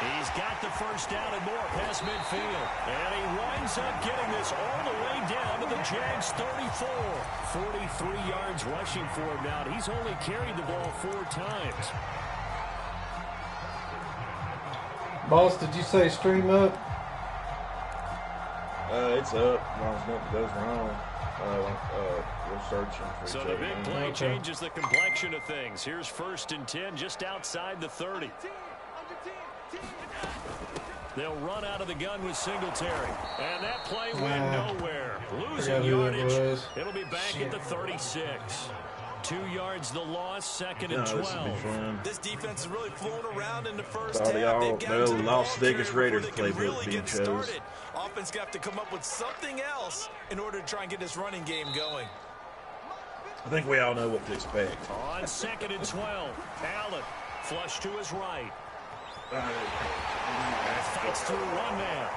He's got the 1st down and more past midfield. And he winds up getting this all the way down to the Jags 34. 43 yards rushing for him now. He's only carried the ball 4 times. Boss, did you say stream up? It's up. As long as nothing goes wrong. We're searching for So the big play changes the complexion of things. Here's 1st and 10 just outside the 30. They'll run out of the gun with Singletary. And that play went nowhere. Losing yardage. It'll be back at the 36. 2 yards the loss, 2nd and 12. This defense is really flown around in the first half. They've got to the Las Vegas Raiders playbook really being started. Offense got to come up with something else in order to try and get this running game going. I think we all know what to expect. On 2nd and 12, Allen flush to his right. Fights through one man.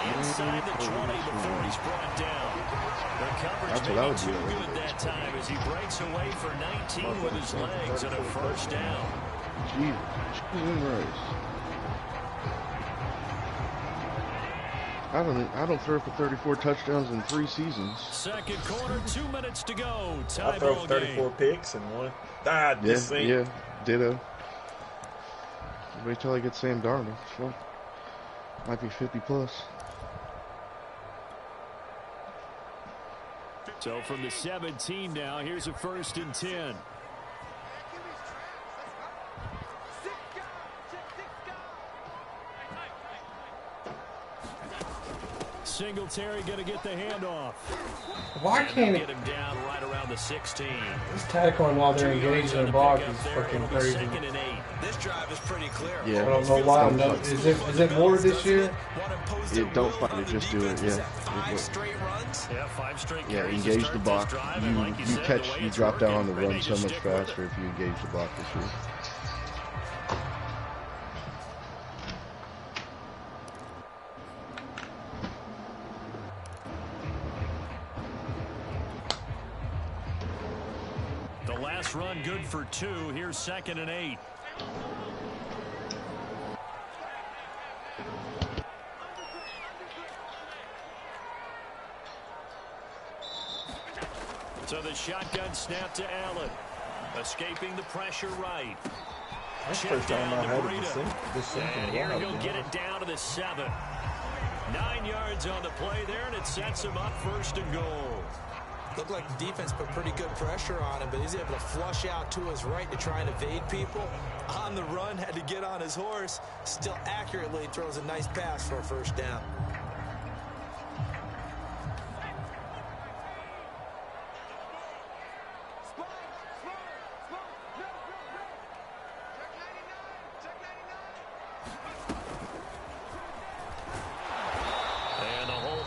And inside the 20 before he's brought down. The coverage may be too good that time as he breaks away for 19 with his legs and a 1st down. Jesus. I don't throw for 34 touchdowns in 3 seasons. 2nd quarter, 2 minutes to go. Tie I throw ball 34 game. picks and one. Yeah, ditto. Wait till I get Sam Darnold. Well, might be 50 plus. So from the 17 now, here's a 1st and 10. Singletary going to get the handoff. Why can't get him down right around the 16? This tackling while they're engaged in the block is fucking crazy. This drive is pretty clear. Yeah. I don't know why. Is it more this year? Yeah, don't fight it, just do it. Yeah. 5 straight runs. Yeah, 5 straight. Yeah, engage the block. You drop down on the run so much faster if you engage the block this year. this run good for 2. Here's 2nd and 8. So the shotgun snap to Allen. Escaping the pressure right. That's the Check first time down I to had Breida. And here he'll get it down to the 7. 9 yards on the play there, and it sets him up 1st and goal. Looked like the defense put pretty good pressure on him, but he's able to flush out to his right to try and evade people. On the run, had to get on his horse. Still accurately throws a nice pass for a 1st down.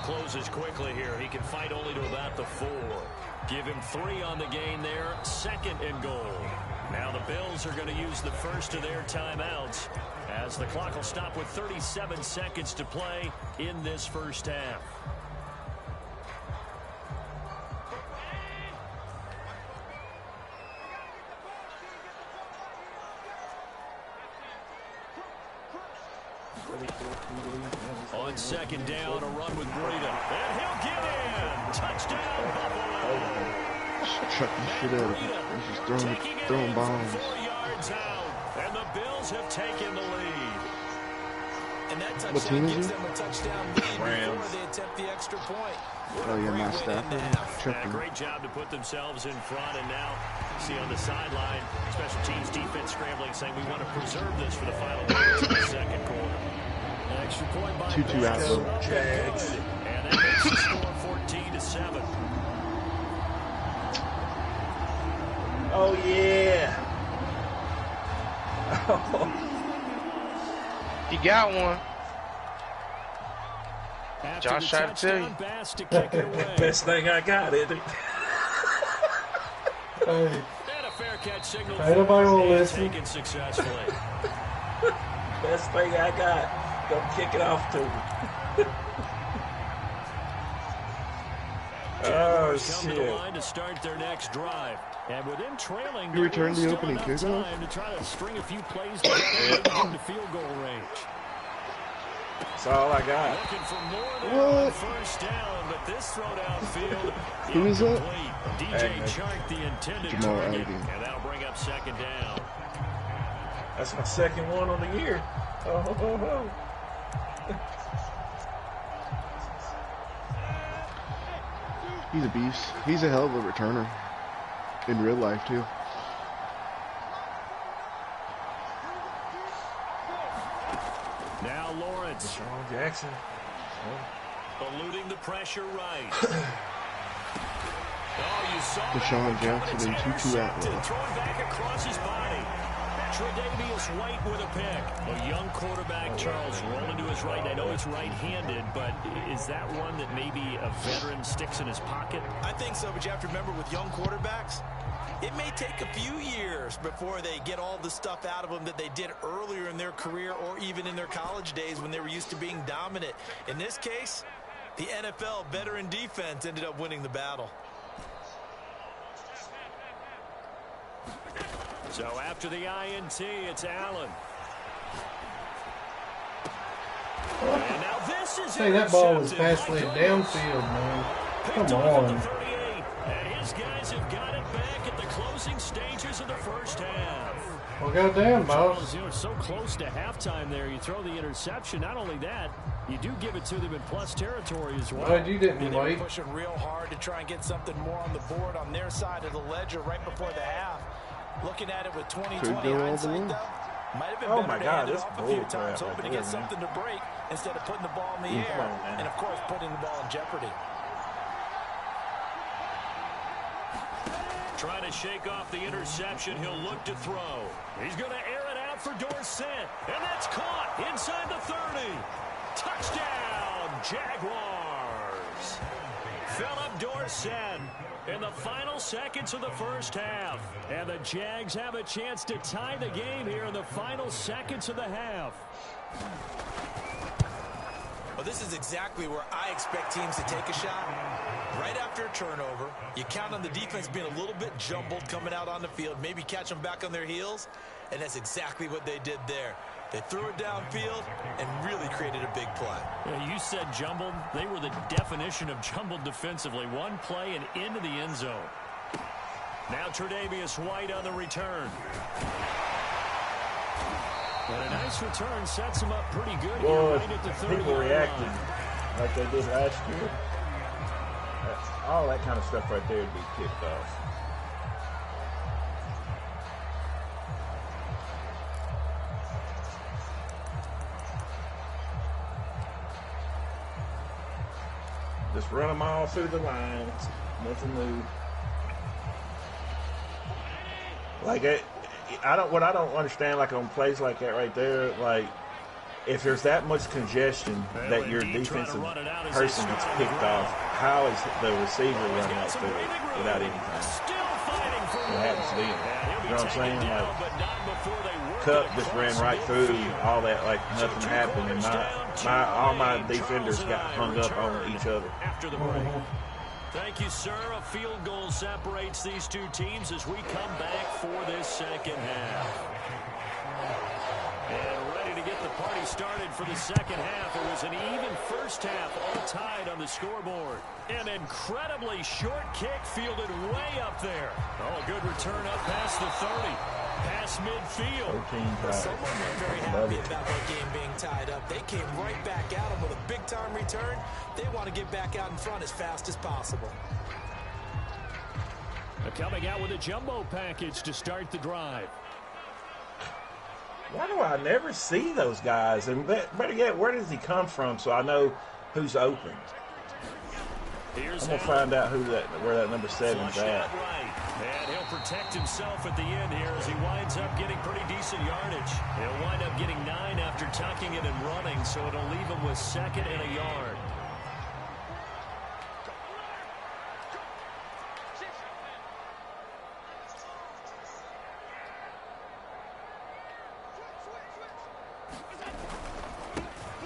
Closes quickly here. He can fight only to about the 4. Give him 3 on the gain there. 2nd and goal. Now the Bills are going to use the first of their timeouts as the clock will stop with 37 seconds to play in this 1st half. On 2nd down, a run with Breida. And he'll get in. Touchdown, Buffalo. Just chucking shit at him. He's just throwing bombs. 4 yards out. And the Bills have taken the lead. And that What team touchdown is gives he? them a touchdown lead before they attempt the extra point. Oh yeah, my Stafford. And a great job to put themselves in front. And now, see on the sideline, special teams defense scrambling, saying we want to preserve this for the final minutes of the 2nd quarter. Extra point by 2-2 out. Jags. And that makes the score 14-7. Oh, yeah. He got one. After Josh tried to tell you. Bass to kick it away. Best thing I got, isn't it? Hey, And a fair catch signal. ain't nobody will listen. Taken successfully. Best thing I got. Go kick it off to me. Oh, Come to the shit. line to start their next drive. And with them trailing, You returned the still opening enough kickoff? time to try to string a few plays together and get into field goal range. That's all I got. Looking for more there on What? 1st down, but this throw downfield Who is that? incomplete. DJ Chark, the intended Jamal target, Adams. and that'll bring up 2nd down. That's my 2nd one on the year. Oh. He's a beast. He's a hell of a returner. In real life, too. Now Lawrence. Sean Jackson. Eluding the pressure right. Oh, you saw Deshaun that. Jackson in 2-2 out. Throwing back across his body. Tre'Davious White with a pick. A young quarterback, Charles, rolling to his right. I know he's right-handed, but is that one that maybe a veteran sticks in his pocket? I think so, but you have to remember with young quarterbacks, it may take a few years before they get all the stuff out of them that they did earlier in their career or even in their college days when they were used to being dominant. In this case, the NFL veteran defense ended up winning the battle. So after the INT, it's Allen. And now this is Say that ball was intercepted. fast downfield, man. Picked Come off at on. the 38, and his guys have got it back at the closing stages of the 1st half. Well, goddamn, boss. Charles, you know, so close to halftime there. You throw the interception. Not only that, you do give it to them in plus territory as well. Glad you didn't They were wait. pushing real hard to try and get something more on the board on their side of the ledger right before the half. Looking at it with 20/20 go all the hindsight, way. though, might have been Oh better my to God, hand it this off a bull few crap times, right hoping to there, get man. something to break instead of putting the ball in the air, Come on, man. and of course putting the ball in jeopardy. Trying to shake off the interception. He'll look to throw. He's going to air it out for Dorsett. And that's caught inside the 30. Touchdown, Jaguars. Philip Dorsett in the final seconds of the 1st half. And the Jags have a chance to tie the game here in the final seconds of the half. Well, this is exactly where I expect teams to take a shot. Right after a turnover, you count on the defense being a little bit jumbled coming out on the field, maybe catch them back on their heels, and that's exactly what they did there. They threw it downfield and really created a big play. Yeah, you said jumbled. They were the definition of jumbled defensively. One play and into the end zone. Now Tre'Davious White on the return. And a nice return sets him up pretty good. Well, here, right at the 30-yard people reacted line. like they did last year, all that kind of stuff right there would be kicked off. Just run them all through the lines. Nothing new. Like what I don't understand, like on plays like that right there, like if there's that much congestion that your defensive person gets picked off, how is the receiver running out through it without anything? What happens to them? You know what I'm saying? Like Cup just ran right through all that, like nothing happened, and all my defenders got hung up on each other. After the break. Thank you, sir. A field goal separates these two teams as we come back for this second half. And ready to get the party started for the second half. It was an even first half, all tied on the scoreboard. An incredibly short kick fielded way up there. Oh, good return up past the 30. Past midfield. Someone were very happy about that game being tied up. They came right back at them with a big-time return. They want to get back out in front as fast as possible. Coming out with a jumbo package to start the drive. Why do I never see those guys? And better yet, where does he come from so I know who's open? I'm going to find out where that number 7's at. And he'll protect himself at the end here as he winds up getting pretty decent yardage. He'll wind up getting 9 after tucking it and running, so it'll leave him with 2nd and a yard.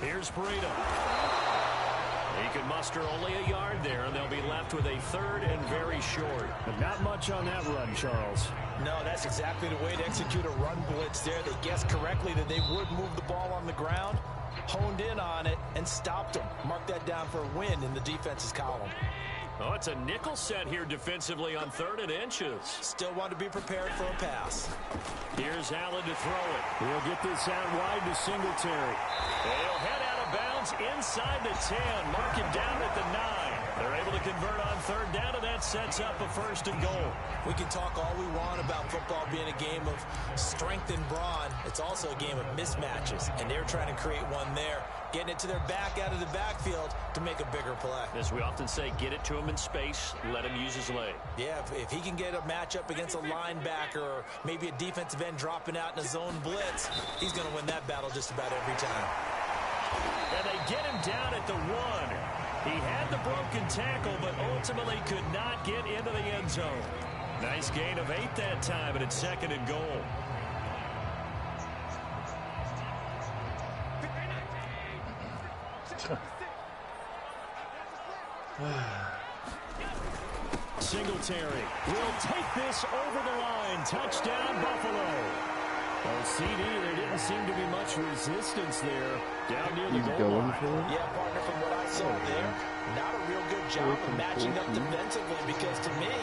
Here's Burrito. He can muster only a yard there, and they'll be left with a 3rd and very short. But not much on that run, Charles. No, that's exactly the way to execute a run blitz there. They guessed correctly that they would move the ball on the ground, honed in on it, and stopped them. Mark that down for a win in the defense's column. Oh, it's a nickel set here defensively on 3rd and inches. Still want to be prepared for a pass. Here's Allen to throw it. He'll get this out wide to Singletary. He'll head out of bounds inside the 10. Mark him down at the 9. They're able to convert on 3rd down, and that sets up a 1st and goal. We can talk all we want about football being a game of strength and brawn. It's also a game of mismatches, and they're trying to create one there. Getting it to their back out of the backfield to make a bigger play. As we often say, get it to him in space, let him use his leg. Yeah, if he can get a matchup against a linebacker or maybe a defensive end dropping out in a zone blitz, he's going to win that battle just about every time. And they get him down at the 1. He had the broken tackle, but ultimately could not get into the end zone. Nice gain of 8 that time, and it's 2nd and goal. Singletary will take this over the line. Touchdown, Buffalo. Well, CD, there didn't seem to be much resistance there down near the goal line. Yeah, partner, from what I saw there, not a real good job of matching up defensively because to me,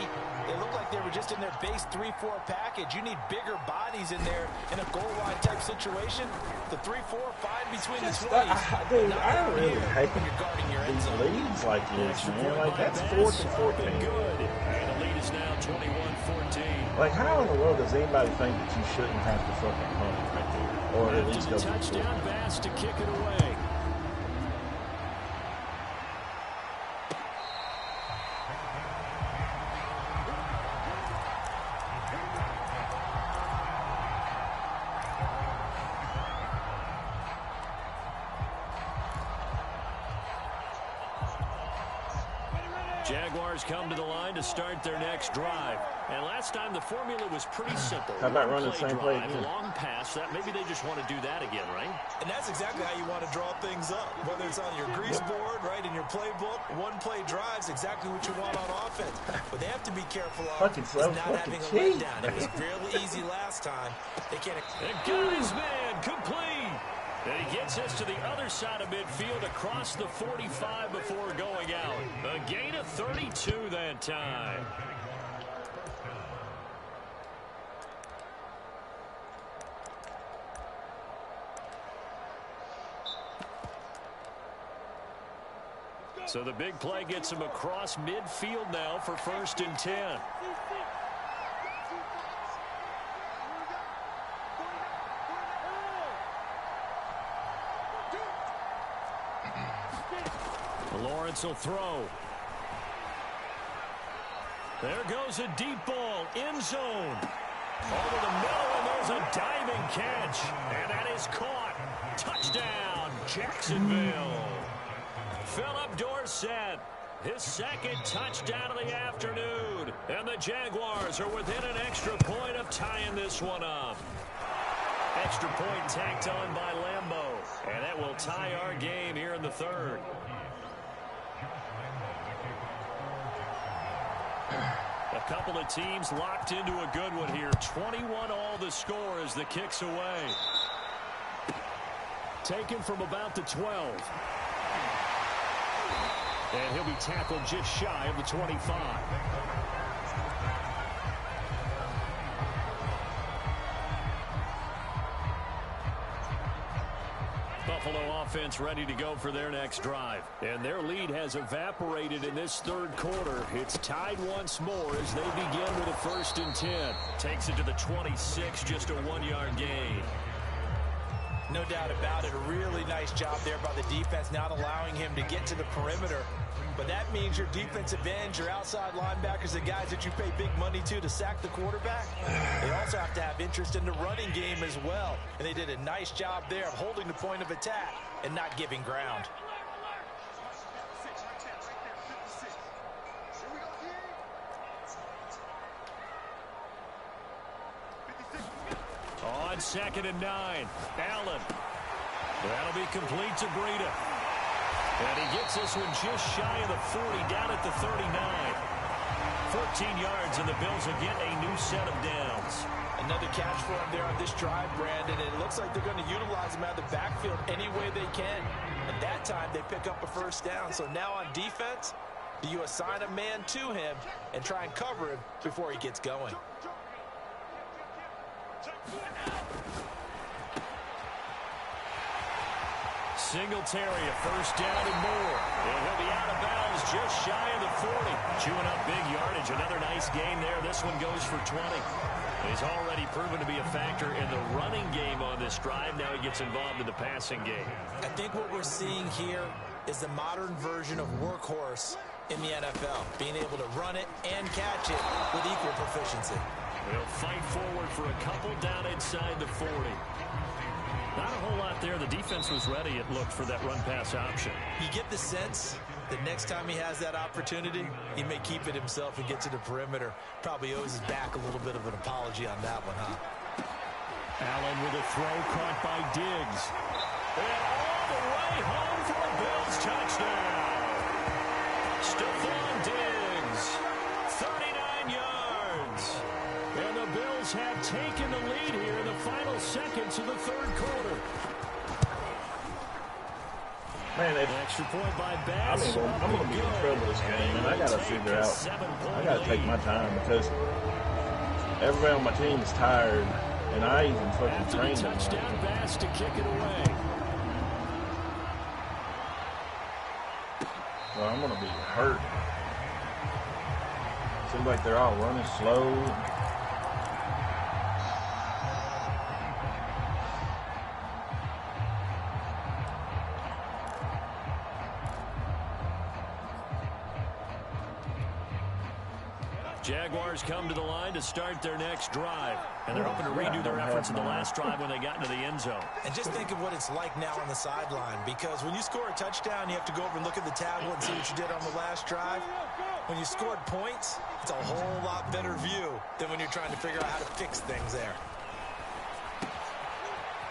it looked like they were just in their base 3-4 package. You need bigger bodies in there in a goal line type situation. The 3-4, 5 between the 20s. Dude, I really hate these leads like this, man. Like, that's 4th and 14. And the lead is now 21-14. Like, how in the world does anybody think that you shouldn't have to fucking punt right there? Or at least go for touchdown pass to kick it away. Jaguars come to the line to start their next drive. And last time the formula was pretty simple. How about running the same play again? Long pass. That maybe they just want to do that again, right? And that's exactly how you want to draw things up. Whether it's on your grease board, right, in your playbook, one-play drives, exactly what you want on offense. But they have to be careful of is not having a letdown. It was fairly easy last time. They can't. And got his man complete. And he gets us to the other side of midfield across the 45 before going out. A gain of 32 that time. So the big play gets him across midfield now for 1st and 10. Lawrence will throw. There goes a deep ball, end zone. Over the middle, and there's a diving catch. And that is caught. Touchdown, Jacksonville. Philip Dorsett, his 2nd touchdown of the afternoon. And the Jaguars are within an extra point of tying this one up. Extra point tacked on by Lambeau. And that will tie our game here in the 3rd. A couple of teams locked into a good one here. 21 all the score as the kick's away. Taken from about the 12. And he'll be tackled just shy of the 25. Buffalo offense ready to go for their next drive. And their lead has evaporated in this 3rd quarter. It's tied once more as they begin with a 1st and 10. Takes it to the 26, just a 1-yard gain. No doubt about it. A really nice job there by the defense, not allowing him to get to the perimeter. But that means your defensive ends, your outside linebackers, the guys that you pay big money to sack the quarterback, they also have to have interest in the running game as well. And they did a nice job there of holding the point of attack and not giving ground. On 2nd and 9, Allen. That'll be complete to Breida. And he gets this one just shy of the 40, down at the 39. 14 yards, and the Bills will get a new set of downs. Another catch for him there on this drive, Brandon, and it looks like they're going to utilize him out of the backfield any way they can. And that time, they pick up a 1st down. So now on defense, do you assign a man to him and try and cover him before he gets going? Singletary, a 1st down and more. And he'll be out of bounds just shy of the 40. Chewing up big yardage. Another nice gain there. This one goes for 20. He's already proven to be a factor in the running game on this drive. Now he gets involved in the passing game. I think what we're seeing here is the modern version of workhorse in the NFL. Being able to run it and catch it with equal proficiency. They'll fight forward for a couple down inside the 40. Not a whole lot there. The defense was ready, it looked, for that run-pass option. You get the sense that next time he has that opportunity, he may keep it himself and get to the perimeter. Probably owes his back a little bit of an apology on that one, huh? Allen with a throw caught by Diggs. And all the way home for a Bills touchdown. Stephon Diggs, 39 yards. And the Bills have taken the lead here in the final seconds of the 3rd quarter. Man, extra point by Bass. I'm going to be in trouble this game, and I got to figure out. I got to take my time because everybody on my team is tired, and I even fucking trained them. Touchdown Bass to kick it away. Well, I'm going to be hurt. Seems like they're all running slow. Jaguars come to the line to start their next drive. And they're hoping to redo their efforts in the last drive when they got into the end zone. And just think of what it's like now on the sideline. Because when you score a touchdown, you have to go over and look at the tablet and see what you did on the last drive. when you scored points, it's a whole lot better view than when you're trying to figure out how to fix things there.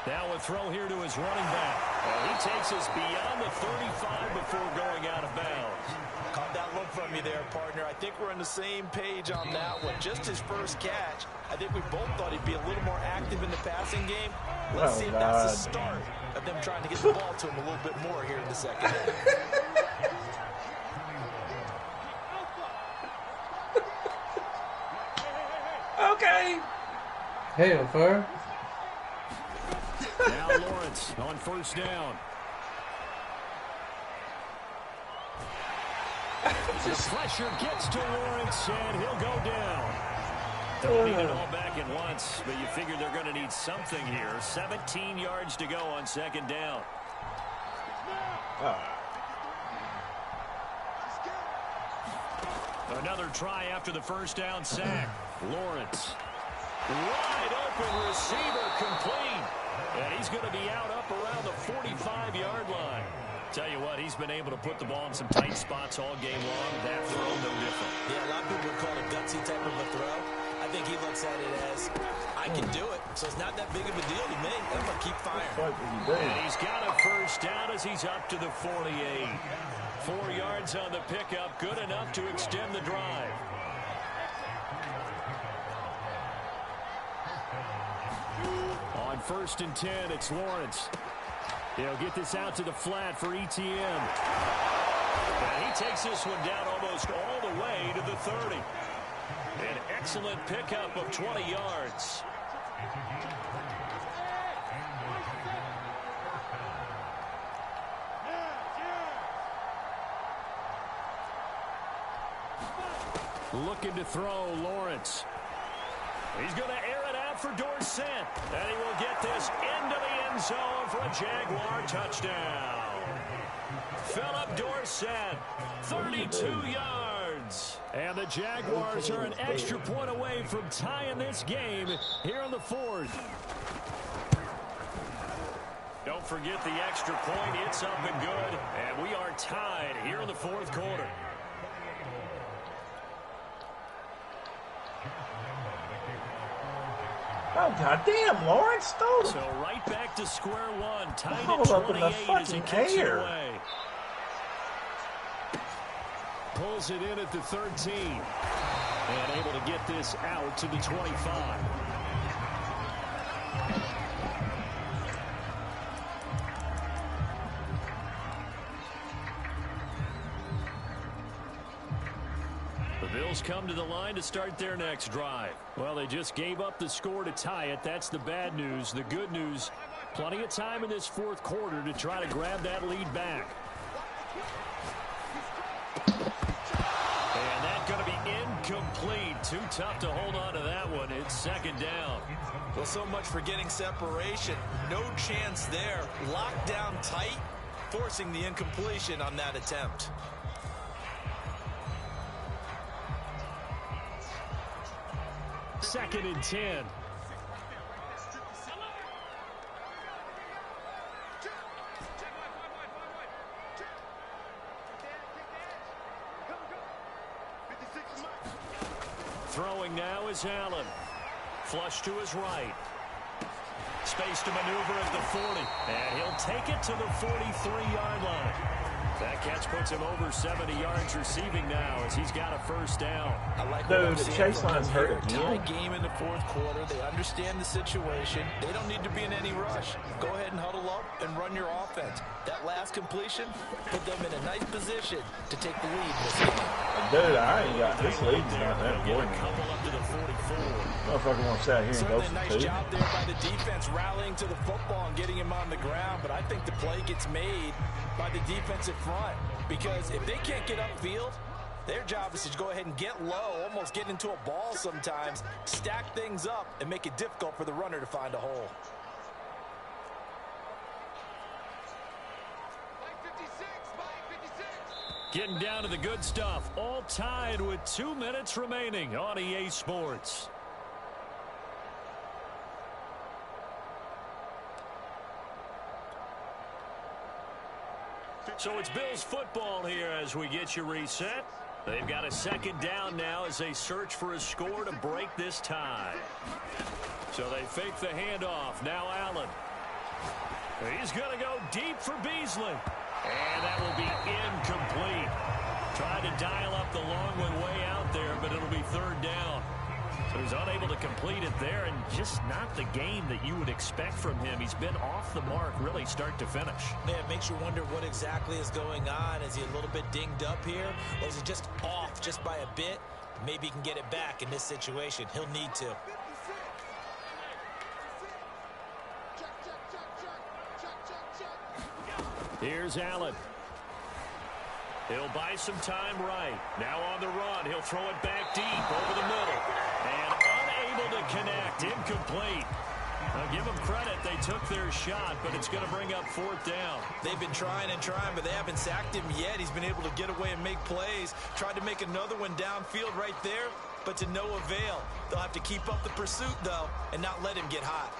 Now a throw here to his running back. And he takes us beyond the 35 before going out of bounds. Caught that look from you there, partner. I think we're on the same page on that one. Just his first catch, I think we both thought he'd be a little more active in the passing game. Let's see if that's the start of them trying to get the ball to him a little bit more here in the second half. Okay. Hail, fur. Now Lawrence on first down. The pressure gets to Lawrence, and he'll go down. Don't need it all back at once, but you figure they're going to need something here. 17 yards to go on second down. Another try after the first down sack. Lawrence. Wide open receiver complete. And he's going to be out up around the 45-yard line. Tell you what, he's been able to put the ball in some tight spots all game long. That throw, no different. Yeah, a lot of people would call it a gutsy type of a throw. I think he looks at it as, I can do it, so it's not that big of a deal to me. I'm going to keep firing. And he's got a first down as he's up to the 48. 4 yards on the pickup, good enough to extend the drive. On 1st and 10, it's Lawrence. He'll get this out to the flat for ETN. And he takes this one down almost all the way to the 30. An excellent pickup of 20 yards. Looking to throw, Lawrence. He's going to air it out for Dorsett. And he will get this into the end zone for a Jaguar touchdown. Philip Dorsett, 32 yards. And the Jaguars are an extra point away from tying this game here in the 4th. Don't forget the extra point. It's up and good. And we are tied here in the 4th quarter. Oh, goddamn, Lawrence stole it. So right back to square one. Tied Hold at up in the 28 as he fucking kicks it air. away. Pulls it in at the 13. And able to get this out to the 25. The Bills come to the line to start their next drive. Well, they just gave up the score to tie it. That's the bad news. The good news, plenty of time in this 4th quarter to try to grab that lead back. And that's going to be incomplete. Too tough to hold on to that one. It's 2nd down. Well, so much for getting separation. No chance there. Locked down tight, forcing the incompletion on that attempt. Second and 10. Throwing now is Allen. Flush to his right. Space to maneuver at the 40. And he'll take it to the 43-yard line. That catch puts him over 70 yards receiving now as he's got a first down. I like Dude, the chase line's hurt Tie again. game in the 4th quarter. They understand the situation. They don't need to be in any rush. Go ahead and huddle up and run your offense. That last completion put them in a nice position to take the lead in this game. Dude, I ain't got this lead's not that Get a important. couple up to the 44. Motherfucker won't sit out here and go Certainly a for nice 2. job there by the defense rallying to the football and getting him on the ground, but I think the play gets made by the defensive front because if they can't get upfield, their job is to go ahead and get low, almost get into a ball sometimes, stack things up, and make it difficult for the runner to find a hole. Getting down to the good stuff. All tied with 2 minutes remaining on EA Sports. So it's Bills football here as we get you reset. They've got a second down now as they search for a score to break this tie. So they fake the handoff. Now Allen. He's going to go deep for Beasley. And that will be incomplete. Tried to dial up the long one way out there, but it'll be third down. So he's unable to complete it there, and just not the game that you would expect from him. He's been off the mark really start to finish. Yeah, it makes you wonder what exactly is going on. Is he a little bit dinged up here, or is he just off just by a bit? Maybe he can get it back in this situation. He'll need to. Here's Allen. He'll buy some time right. Now on the run. He'll throw it back deep over the middle. And unable to connect. Incomplete. Now give them credit. They took their shot, but it's going to bring up fourth down. They've been trying and trying, but they haven't sacked him yet. He's been able to get away and make plays. Tried to make another one downfield right there, but to no avail. They'll have to keep up the pursuit, though, and not let him get hot.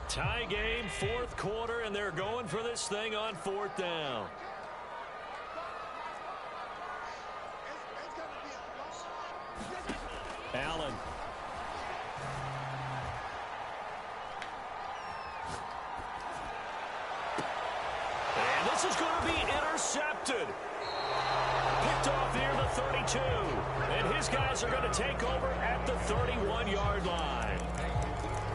Tie game, fourth quarter, and they're going for this thing on fourth down. Allen. And this is going to be intercepted. Picked off near the 32. And his guys are going to take over at the 31-yard line.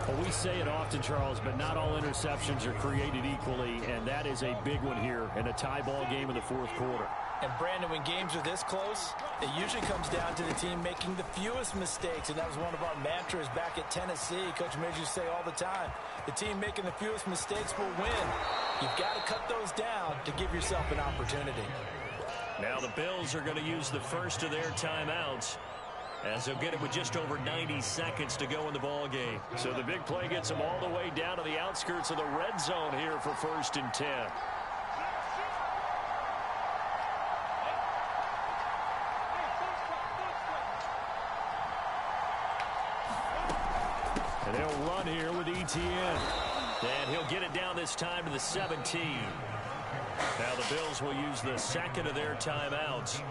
Well, we say it often, Charles, but not all interceptions are created equally, and that is a big one here in a tie ball game in the fourth quarter. And, Brandon, when games are this close, it usually comes down to the team making the fewest mistakes, and that was one of our mantras back at Tennessee. Coach Midge used to say all the time, the team making the fewest mistakes will win. You've got to cut those down to give yourself an opportunity. Now the Bills are going to use the first of their timeouts, as they'll get it with just over 90 seconds to go in the ball game. So the big play gets them all the way down to the outskirts of the red zone here for 1st and 10. And they'll run here with ETN. And he'll get it down this time to the 17. Now the Bills will use the second of their timeouts,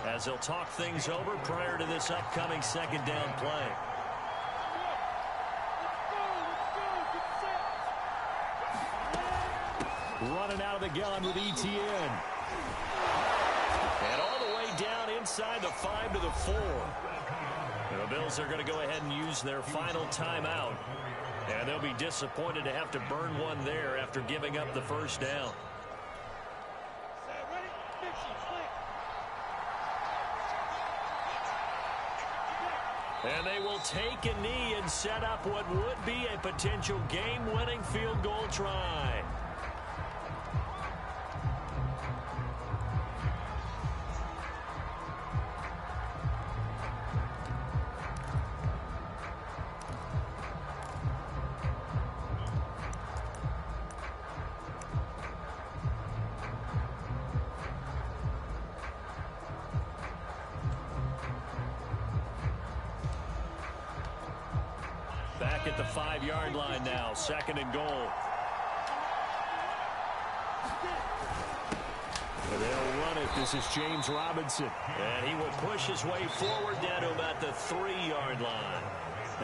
as they'll talk things over prior to this upcoming second down play. Running out of the gun with ETN. And all the way down inside the 5 to the 4. And the Bills are going to go ahead and use their final timeout. And they'll be disappointed to have to burn one there after giving up the first down. And they will take a knee and set up what would be a potential game-winning field goal try. Back at the 5-yard line now, 2nd and goal. And they'll run it. This is James Robinson. And he will push his way forward down to about the 3-yard line.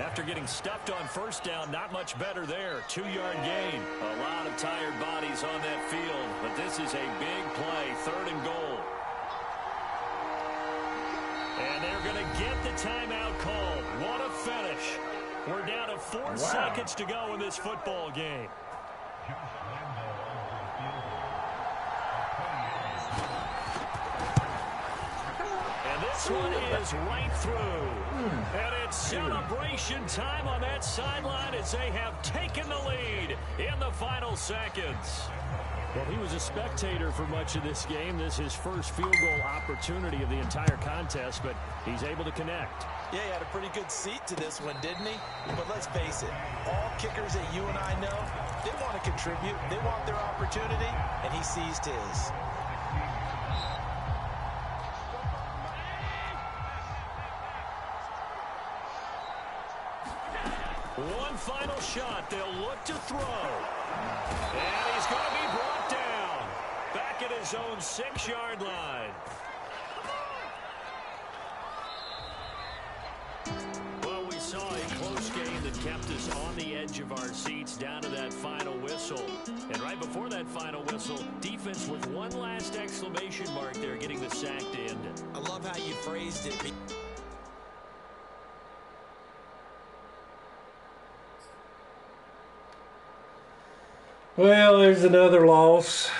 After getting stuffed on first down, not much better there. 2-yard gain. A lot of tired bodies on that field, but this is a big play, 3rd and goal. And they're going to get the timeout called. What a finish. We're down to 4 seconds to go in this football game. And this this one is right through. And it's celebration time on that sideline as they have taken the lead in the final seconds. Well, he was a spectator for much of this game. This is his first field goal opportunity of the entire contest, but he's able to connect. Yeah, he had a pretty good seat to this one, didn't he? But let's face it, all kickers that you and I know, they want to contribute. They want their opportunity, and he seized his. One final shot. They'll look to throw. And he's going to be brought down. Back at his own 6-yard line. Well, we saw a close game that kept us on the edge of our seats down to that final whistle. And right before that final whistle, defense with one last exclamation mark there, getting the sack to end it. I love how you phrased it. Well, there's another loss.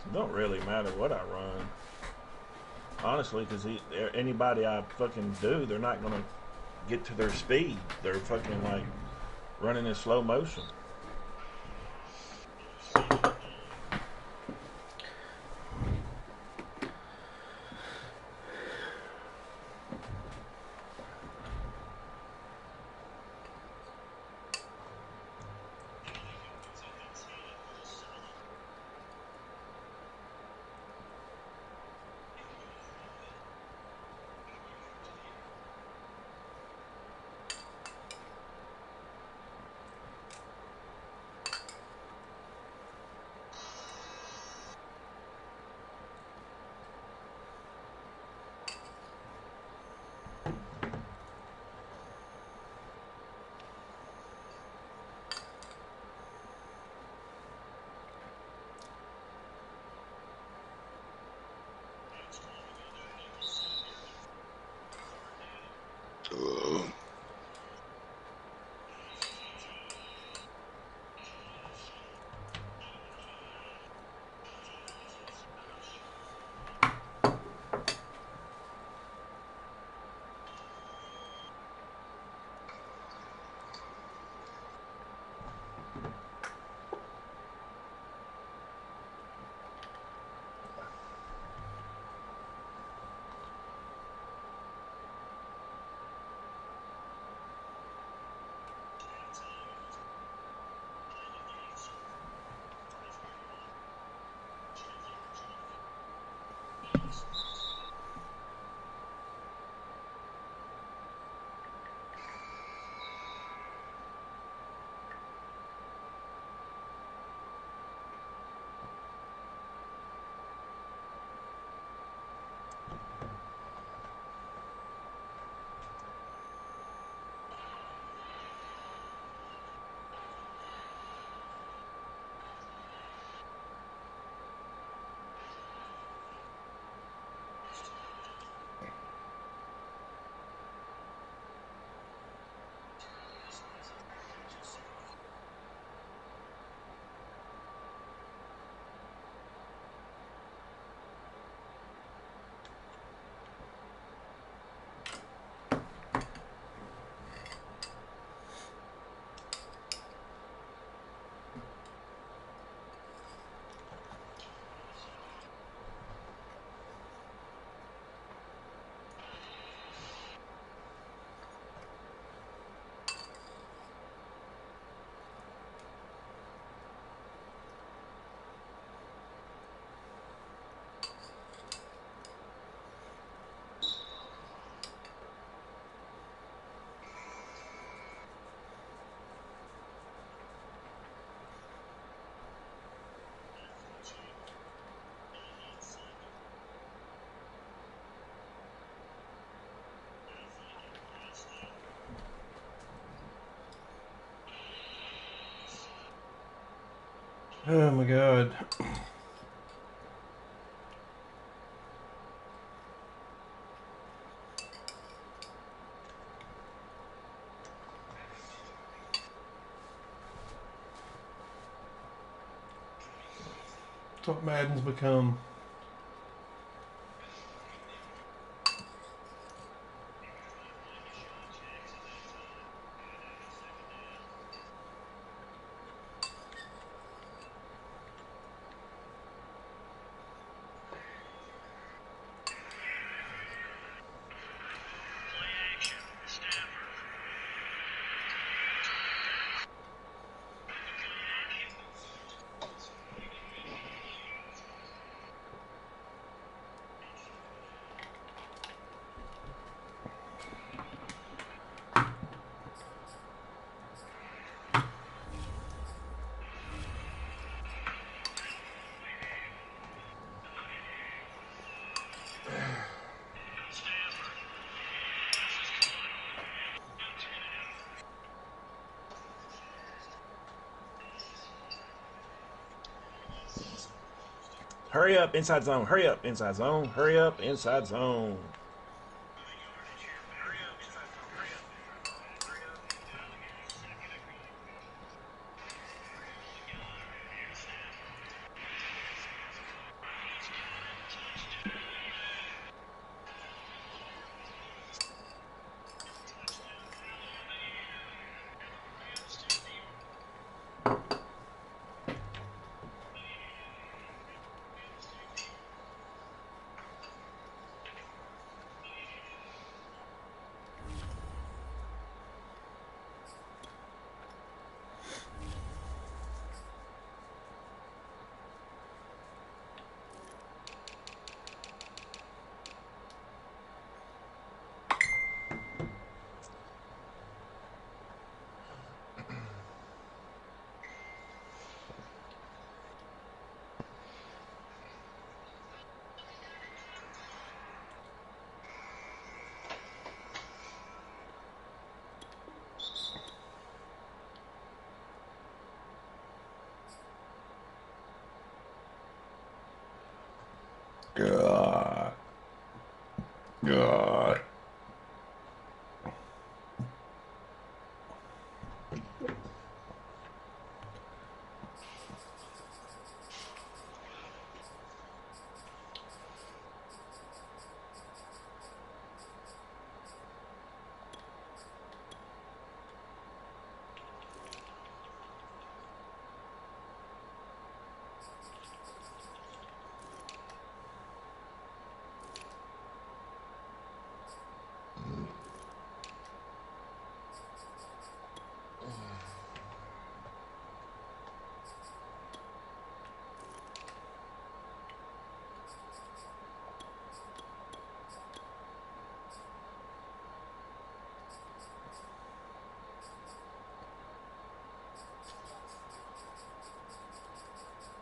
It don't really matter what I run. Honestly, because anybody I fucking do, they're not going to get to their speed. They're fucking like running in slow motion. Oh my god. That's what Madden's become. Hurry up, inside zone. Hurry up, inside zone. Hurry up, inside zone. God. God.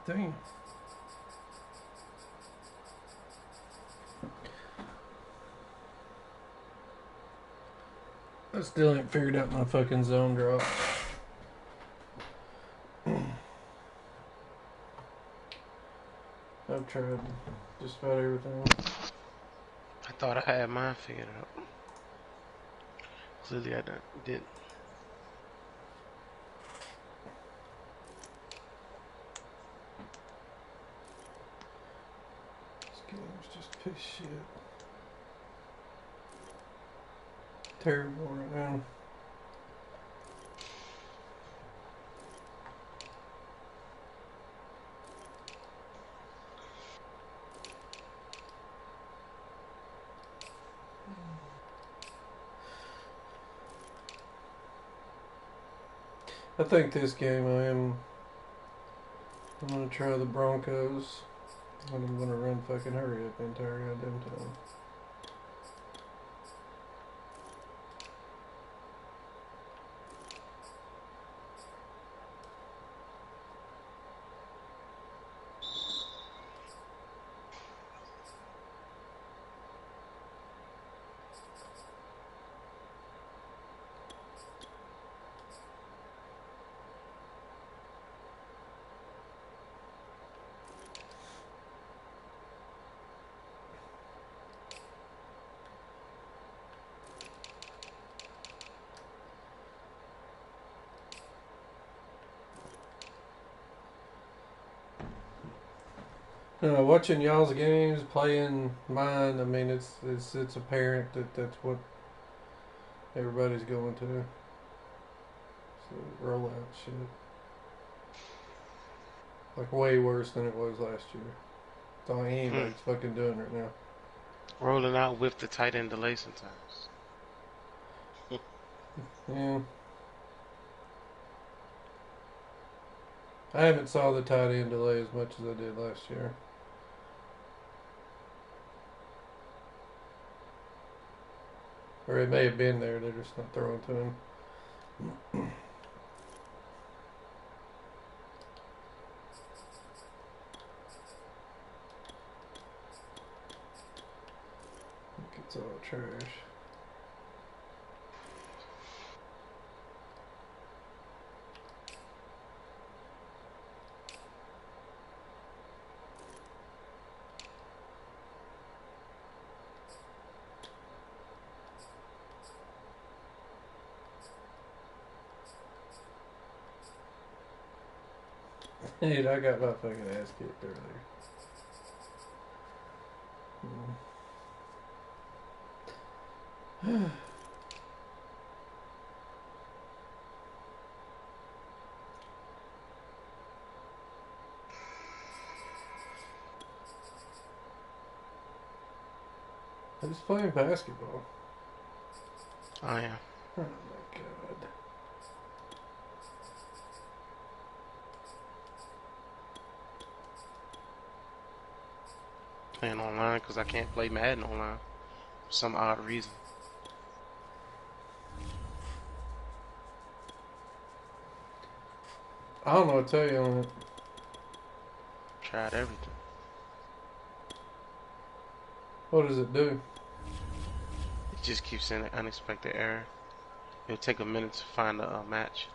Damn. I still ain't figured out my fucking zone drop. I've tried just about everything. I thought I had mine figured out. Clearly I didn't. This game's just piss shit. Terrible right now. I think this game I'm gonna try the Broncos, and I'm gonna run fucking hurry up the entire goddamn time. Watching y'all's games, playing mine. I mean, it's apparent that that's what everybody's going to. So rollout shit, like way worse than it was last year. That's all anybody's fucking doing right now. Rolling out with the tight end delay sometimes. Yeah. I haven't saw the tight end delay as much as I did last year. Or it may have been there, they're just not throwing to him. It's all trash. Dude, I got my fucking ass kicked earlier. I'm just playing basketball. Oh yeah. Oh my god. Playing online because I can't play Madden online for some odd reason. I don't know what to tell you on it. Tried everything. What does it do? It just keeps sending unexpected error. It'll take a minute to find a match.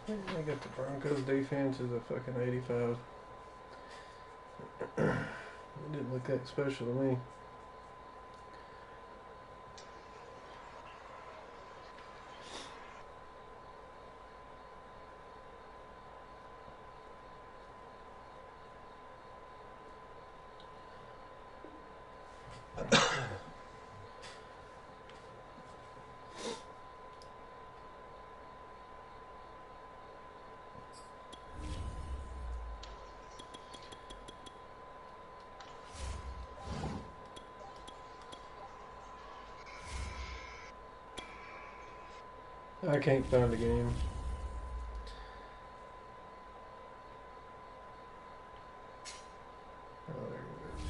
I got the Broncos defense as a fucking 85. It didn't look that special to me. I can't find the game. Oh, there it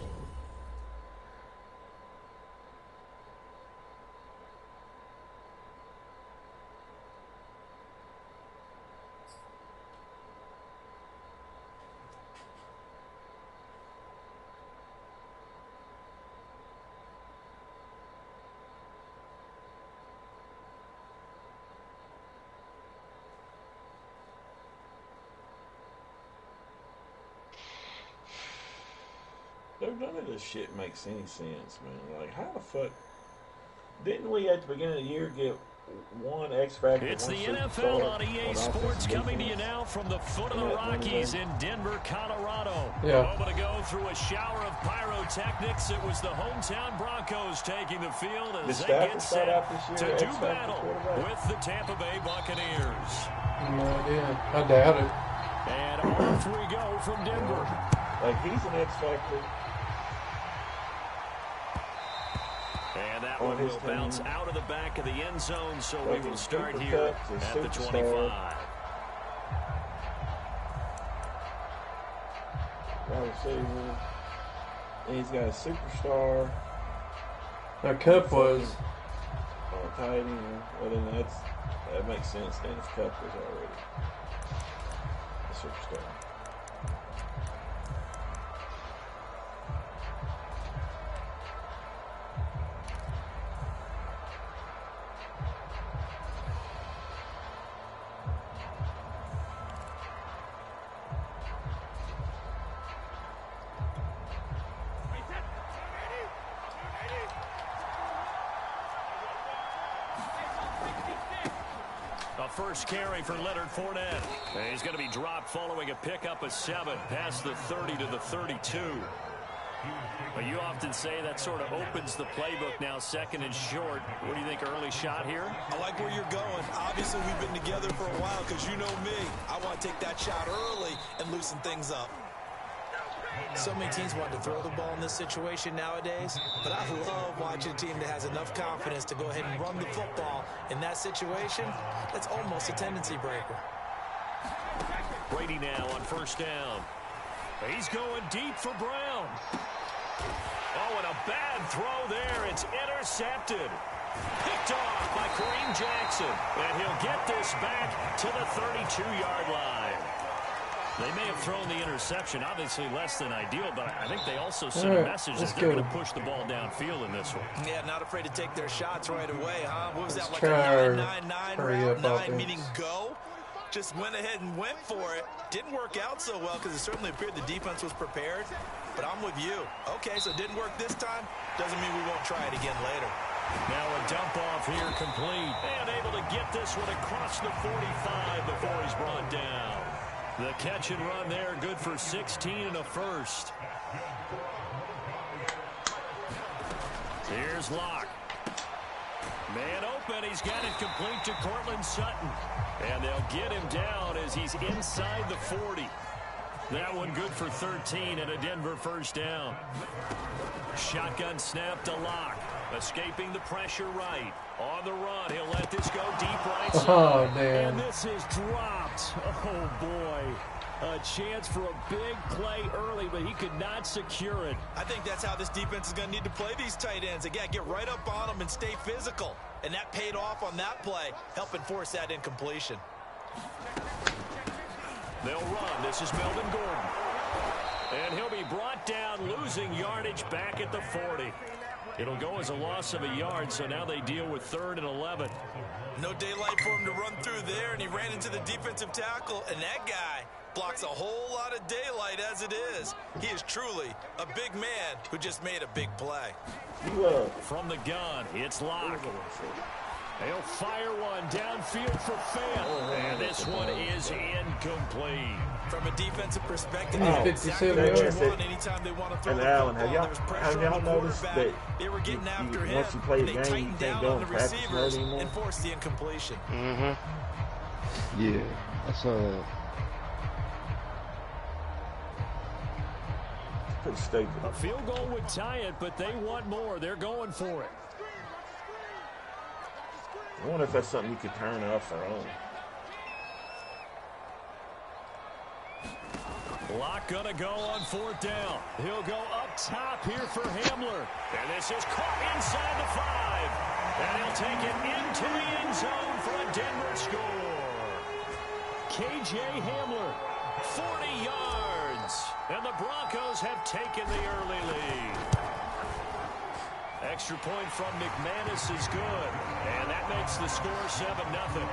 is. None of this shit makes any sense, man. Like, how the fuck didn't we at the beginning of the year get one X Factor? It's one the superstar NFL on EA Sports coming to you defense? now from the foot of the Rockies in Denver, Colorado. Yeah. A moment ago, through a shower of pyrotechnics, it was the hometown Broncos taking the field as Did they Stafford get start set out this to year do X Factor battle quarterback? with the Tampa Bay Buccaneers. No idea. I doubt it. And off we go from Denver. Like, he's an X Factor. And that On one his will team. bounce out of the back of the end zone, so we Fucking will start Cooper here Kupp's a at the superstar. 25. Wide receiver. And he's got a superstar. Now, Cup was. Tight end. Well, then that makes sense. Then if Cup was already a superstar. First carry for Leonard Fournette. He's going to be dropped following a pickup of 7 past the 30 to the 32. But you often say that sort of opens the playbook now, second and short. What do you think, early shot here? I like where you're going. Obviously, we've been together for a while because you know me. I want to take that shot early and loosen things up. So many teams want to throw the ball in this situation nowadays, but I love watching a team that has enough confidence to go ahead and run the football. In that situation, that's almost a tendency breaker. Brady now on first down. He's going deep for Brown. Oh, and a bad throw there. It's intercepted. Picked off by Kareem Jackson. And he'll get this back to the 32-yard line. They may have thrown the interception, obviously less than ideal, but I think they also sent a message that they're going to push the ball downfield in this one. Yeah, not afraid to take their shots right away, huh? What was that, like try a 9-9-9 route? 9 meaning go? Just went ahead and went for it. Didn't work out so well because it certainly appeared the defense was prepared, but I'm with you. Okay, so it didn't work this time. Doesn't mean we won't try it again later. Now a dump off here complete. And able to get this one across the 45 before he's brought down. The catch and run there, good for 16 and a first. Here's Locke. Man open, he's got it complete to Cortland Sutton. And they'll get him down as he's inside the 40. That one good for 13 and a Denver first down. Shotgun snap to Locke. Escaping the pressure right. On the run, he'll let this go deep right side. Oh, man. And this is dropped. Oh, boy. A chance for a big play early, but he could not secure it. I think that's how this defense is going to need to play these tight ends. They got to get right up on them and stay physical. And that paid off on that play, helping force that incompletion. They'll run. This is Melvin Gordon. And he'll be brought down, losing yardage back at the 40. It'll go as a loss of a yard, so now they deal with 3rd and 11. No daylight for him to run through there, and he ran into the defensive tackle, and that guy blocks a whole lot of daylight as it is. He is truly a big man who just made a big play. From the gun, it's Locke. They'll fire one downfield for Fant. And this one is incomplete. From a defensive perspective, Oh, that's exactly what you 57 want anytime they want to throw And the Alan, football. have There's y'all pressure on the noticed quarterback. that They were getting after him, once you play and the they game, you tightened can't down go on in the practice mode receivers anymore? and forced the incompletion. Yeah, I saw that. Pretty stupid. A field goal would tie it, but they want more. They're going for it. I wonder if that's something you could turn off or on. Locke gonna go on 4th down. He'll go up top here for Hamler. And this is caught inside the 5. And he'll take it into the end zone for a Denver score. K.J. Hamler, 40 yards. And the Broncos have taken the early lead. Extra point from McManus is good. And that makes the score 7-0.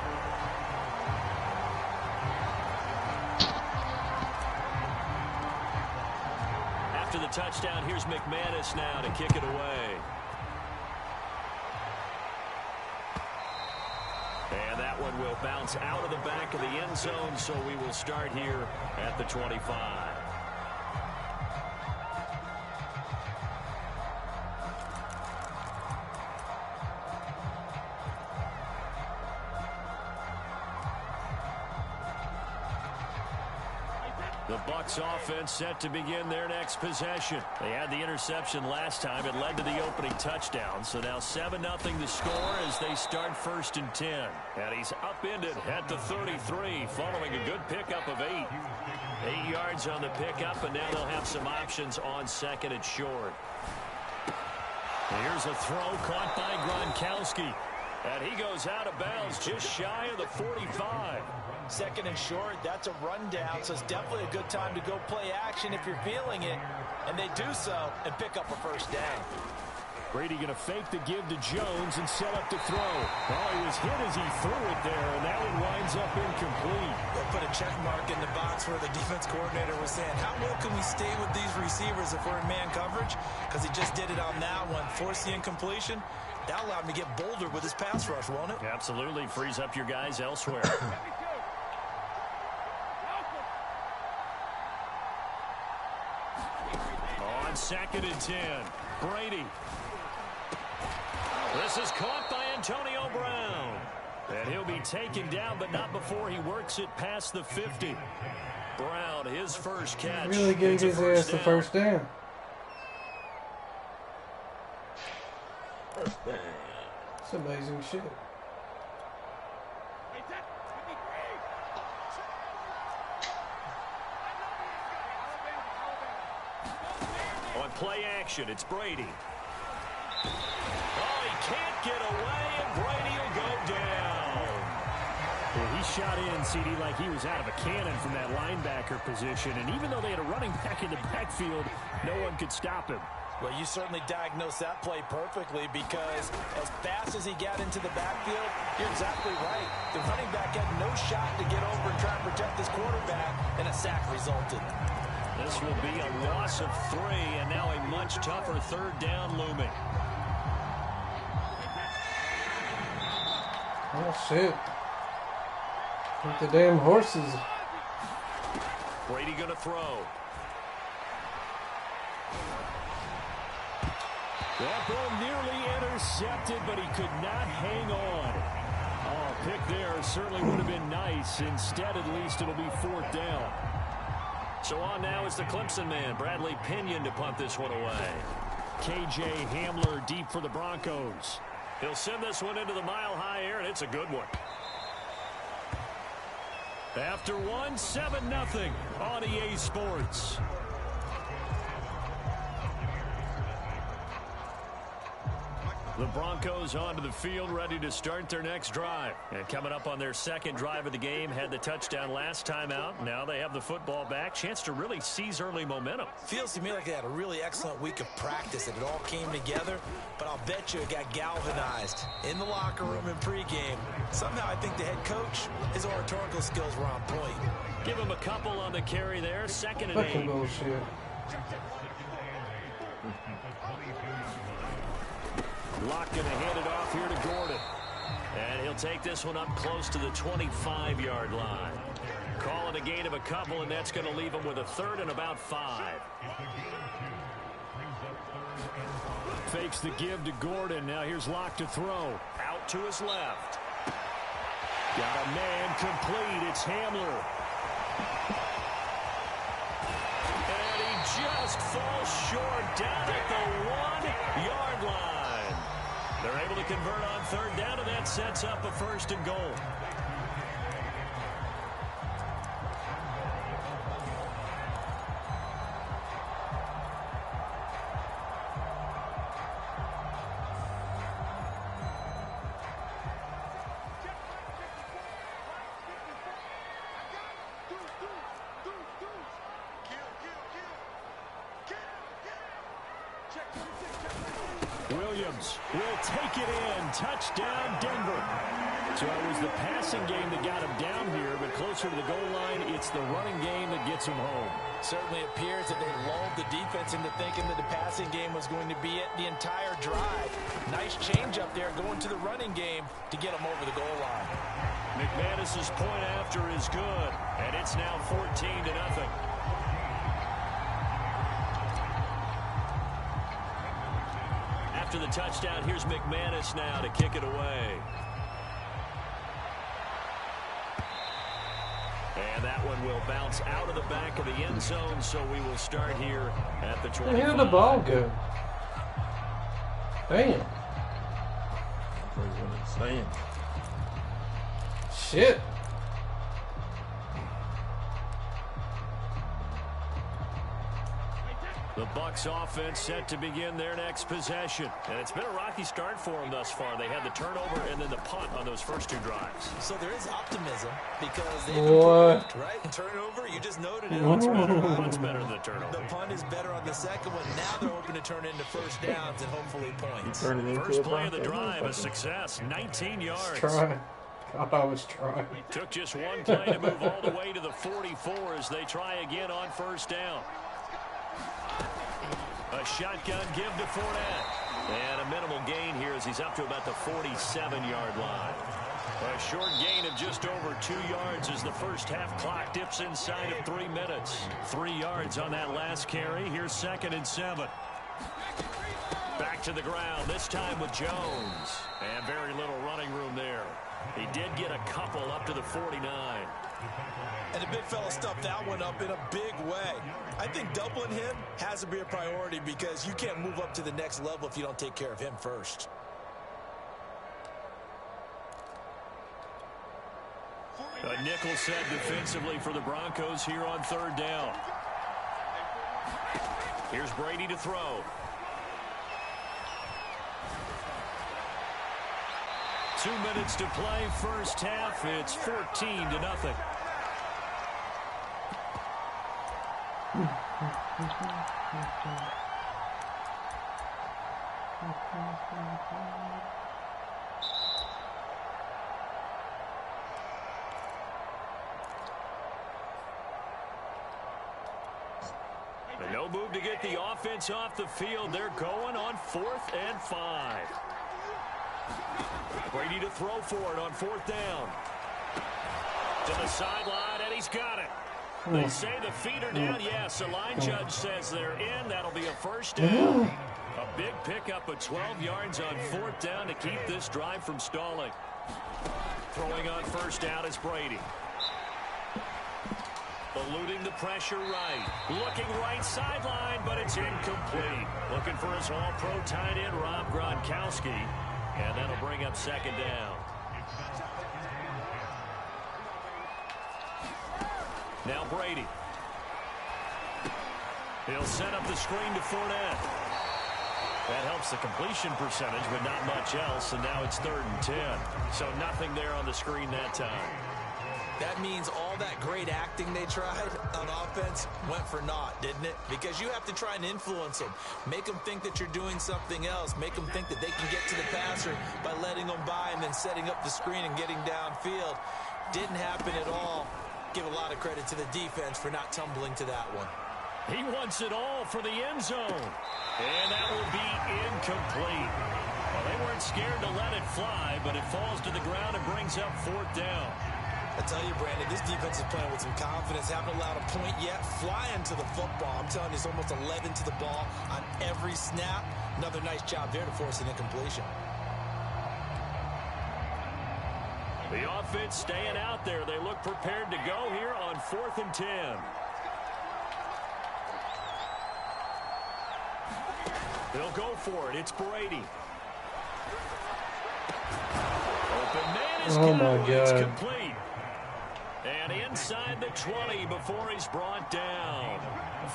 After the touchdown, here's McManus now to kick it away. And that one will bounce out of the back of the end zone, so we will start here at the 25. The Bucs offense set to begin their next possession. They had the interception last time. It led to the opening touchdown. So now 7-0 the score as they start 1st and 10. And he's upended at the 33 following a good pickup of 8. 8 yards on the pickup, and now they'll have some options on 2nd and short. Here's a throw caught by Gronkowski. And he goes out of bounds just shy of the 45. 2nd and short, that's a rundown, so it's definitely a good time to go play action if you're feeling it. And they do so and pick up a 1st down. Brady going to fake the give to Jones and set up to throw. Oh, he was hit as he threw it there, and that one winds up incomplete. They'll put a check mark in the box where the defense coordinator was saying, how well can we stay with these receivers if we're in man coverage? Because he just did it on that one, forced the incompletion. That allowed him to get bolder with his pass rush, won't it? Absolutely. Frees up your guys elsewhere. On 2nd and 10, Brady. This is caught by Antonio Brown. And he'll be taken down, but not before he works it past the 50. Brown, his first catch. Really gave his ass the 1st down. It's amazing shit. On play action, it's Brady. Oh, he can't get away, and Brady will go down. Well, he shot in, CD, like he was out of a cannon from that linebacker position. And even though they had a running back in the backfield, no one could stop him. Well, you certainly diagnosed that play perfectly because as fast as he got into the backfield, you're exactly right. The running back had no shot to get over and try and protect his quarterback, and a sack resulted. This will be a loss of 3, and now a much tougher 3rd down looming. Oh, shit. With the damn horses. Brady going to throw. That ball nearly intercepted, but he could not hang on. Oh, pick there certainly would have been nice. Instead, at least, it'll be 4th down. So on now is the Clemson man, Bradley Pinion, to punt this one away. K.J. Hamler deep for the Broncos. He'll send this one into the mile-high air, and it's a good one. After 1, 7-0 on EA Sports. The Broncos onto the field, ready to start their next drive. And coming up on their 2nd drive of the game, had the touchdown last time out. Now they have the football back. Chance to really seize early momentum. Feels to me like they had a really excellent week of practice and it all came together. But I'll bet you it got galvanized in the locker room in pregame. Somehow I think the head coach, his oratorical skills were on point. Give him a couple on the carry there. 2nd and 8. Fucking bullshit. Locke going to hand it off here to Gordon. And he'll take this one up close to the 25-yard line. Call it a gain of a couple, and that's going to leave him with a 3rd and about 5. Fakes the give to Gordon. Now here's Locke to throw. Out to his left. Got a man complete. It's Hamler. And he just falls short down at the 1-yard line. They're able to convert on third down, and that sets up a 1st and goal. Williams will take it in. Touchdown, Denver. So it was the passing game that got him down here, but closer to the goal line, it's the running game that gets him home. Certainly appears that they lulled the defense into thinking that the passing game was going to be it the entire drive. Nice change up there going to the running game to get him over the goal line. McManus's point after is good, and it's now 14-0. After the touchdown, here's McManus now to kick it away. And that one will bounce out of the back of the end zone, so we will start here at the 25. Where did the ball go? Damn. Shit. The Bucs offense set to begin their next possession. And it's been a rocky start for them thus far. They had the turnover and then the punt on those first 2 drives. So there is optimism because they've improved, right? Turnover, you just noted it. Punt's better than the turnover. The punt is better on the second one. Now they're hoping to turn it into 1st downs and hopefully points. First play of the drive, a success, 19 yards. Try. I was trying. Took just one play to move all the way to the 44 as they try again on 1st down. A shotgun give to Fournette. And a minimal gain here as he's up to about the 47-yard line. A short gain of just over 2 yards as the first half clock dips inside of 3 minutes. 3 yards on that last carry. Here's 2nd and 7. Back to the ground, this time with Jones. And very little running room there. He did get a couple up to the 49. And the big fella stuffed that one up in a big way. I think doubling him has to be a priority because you can't move up to the next level if you don't take care of him first. A nickel set defensively for the Broncos here on 3rd down. Here's Brady to throw. 2 minutes to play, first half. It's 14-0. No move to get the offense off the field. They're going on 4th and 5. Brady to throw for it on 4th down. To the sideline, and he's got it. They say the feet are down. Yes, the line judge says they're in. That'll be a 1st down. A big pickup of 12 yards on 4th down to keep this drive from stalling. Throwing on 1st down is Brady. Eluding the pressure right. Looking right sideline, but it's incomplete. Looking for his all-pro tight end, Rob Gronkowski. And that'll bring up 2nd down. Now Brady. He'll set up the screen to Fournette. That helps the completion percentage, but not much else. And now it's 3rd and 10. So nothing there on the screen that time. That means all that great acting they tried on offense went for naught, didn't it? Because you have to try and influence them. Make them think that you're doing something else. Make them think that they can get to the passer by letting them by and then setting up the screen and getting downfield. Didn't happen at all. Give a lot of credit to the defense for not tumbling to that one. He wants it all for the end zone. And that will be incomplete. Well, they weren't scared to let it fly, but it falls to the ground and brings up 4th down. I tell you, Brandon, this defense is playing with some confidence. Haven't allowed a point yet. Flying to the football. I'm telling you, it's almost 11 to the ball on every snap. Another nice job there to force an incompletion. The offense staying out there. They look prepared to go here on 4th and 10. They'll go for it. It's Brady. Oh my God. Complete. And inside the 20 before he's brought down.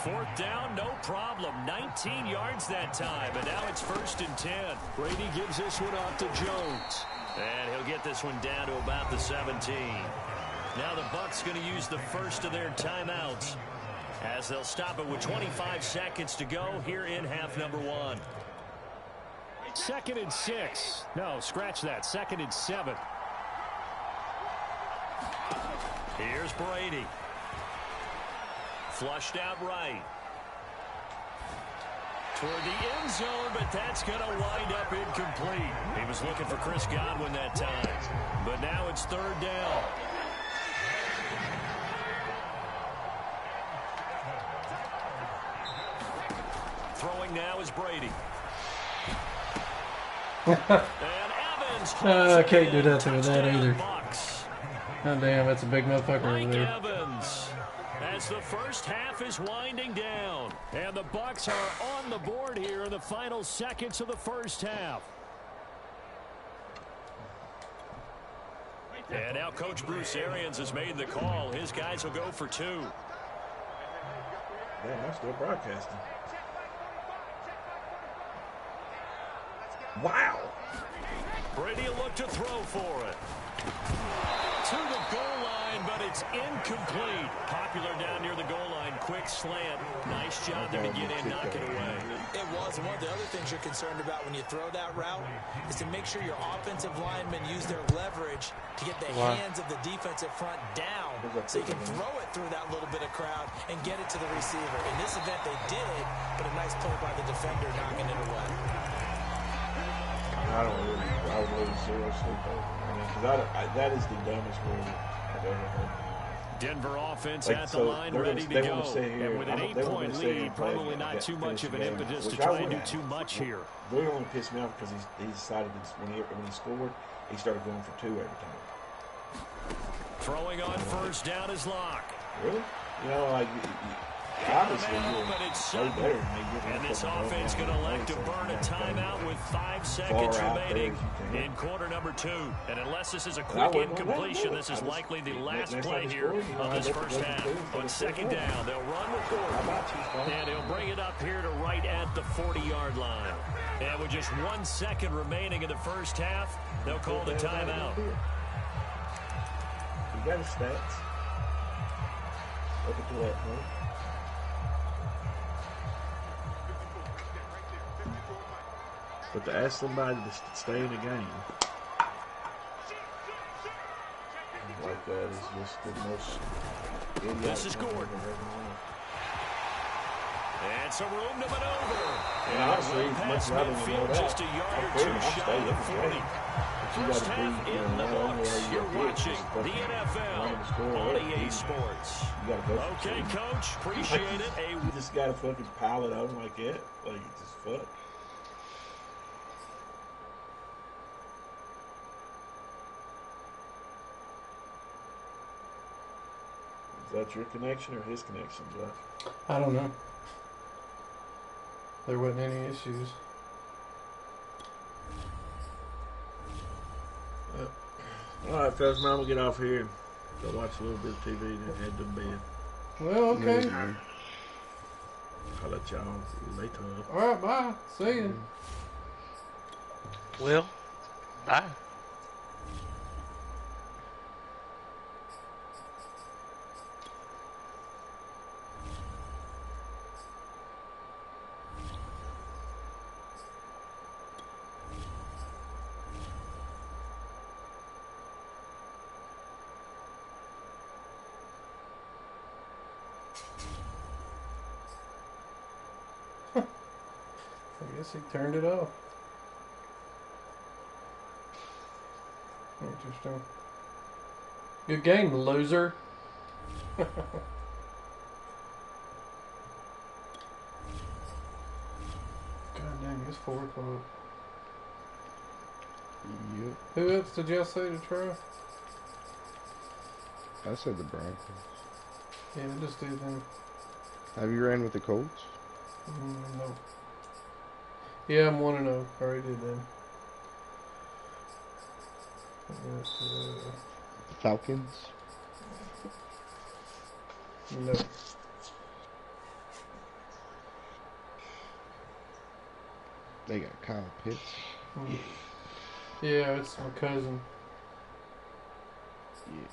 4th down, no problem. 19 yards that time, and now it's 1st and 10. Brady gives this one off to Jones. And he'll get this one down to about the 17. Now the Bucs going to use the first of their timeouts as they'll stop it with 25 seconds to go here in half number 1. 2nd and 6. No, scratch that. 2nd and 7. Here's Brady. Flushed out right. Toward the end zone, but that's going to wind up incomplete. He was looking for Chris Godwin that time. But now it's 3rd down. Throwing now is Brady. And Evans I can't do that to that either. Bucs. Oh, damn, that's a big motherfucker Mike over there. Evans, as the first half is winding down. And the Bucs are on the board here in the final seconds of the first half. And now Coach Bruce Arians has made the call. His guys will go for 2. Damn, I'm still broadcasting. Wow. Brady will look to throw for it. To the goal line, but it's incomplete. Popular down near the goal line. Quick slant. Nice job there to get in, knock it away. It was, and one of the other things you're concerned about when you throw that route is to make sure your offensive linemen use their leverage to get the hands of the defensive front down so you can throw it through that little bit of crowd and get it to the receiver. In this event, they did, but a nice play by the defender knocking it away. I would really seriously think. That is the dumbest rule I've ever heard. Denver offense Like, at the so line, ready to go. Here, And with an 8-point lead, probably not too much of an impetus to try and do too much here. Really only pissed me off because he decided that when he scored, he started going for 2 every time. Throwing on first down is Locke. Really? You know, like, obviously, But it's way better than me. And this offense going to elect to burn a timeout with 5 seconds remaining in quarter number 2. And unless this is a quick incompletion, this is likely the last play here of this first half. On 2nd down, they'll run with Gordon. And he'll bring it up here to right at the 40-yard line. And with just 1 second remaining in the first half, they'll call the timeout. You got his stats. Look at that, huh? But to ask somebody to stay in the game like that is just the most idiotic. This is Gordon. And some room to maneuver. And honestly, much rather than know that, just a yard or 2 shy of 40. First half in the books. You're watching the NFL on EA Sports. Okay, Coach, appreciate it. You just got to fucking pile it on like that. Like, just fuck. Is that your connection or his connection, Josh? I don't know. There wasn't any issues. All right, fellas, now we'll get off here. Go watch a little bit of TV and then head to bed. Well, okay. I'll let y'all later. All right, bye. See you. Well, bye. I guess he turned it off. Interesting. Good game, loser. God dang, it's 4 o'clock. Yep. Who else did y'all say to try? I said the Broncos. Yeah, we just did them. Have you ran with the Colts? No. Yeah, I'm 1-0. Already did them. The Falcons? No. They got Kyle Pitts. Yeah, it's my cousin. Yeah.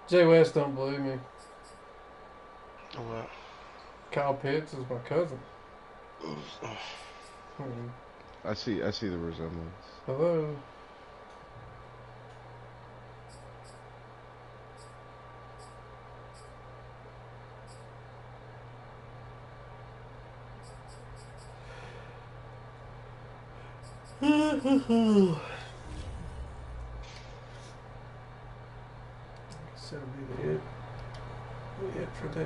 Jay West don't believe me. What? Kyle Pitts is my cousin. I see the resemblance. Hello. That'll be the it for that.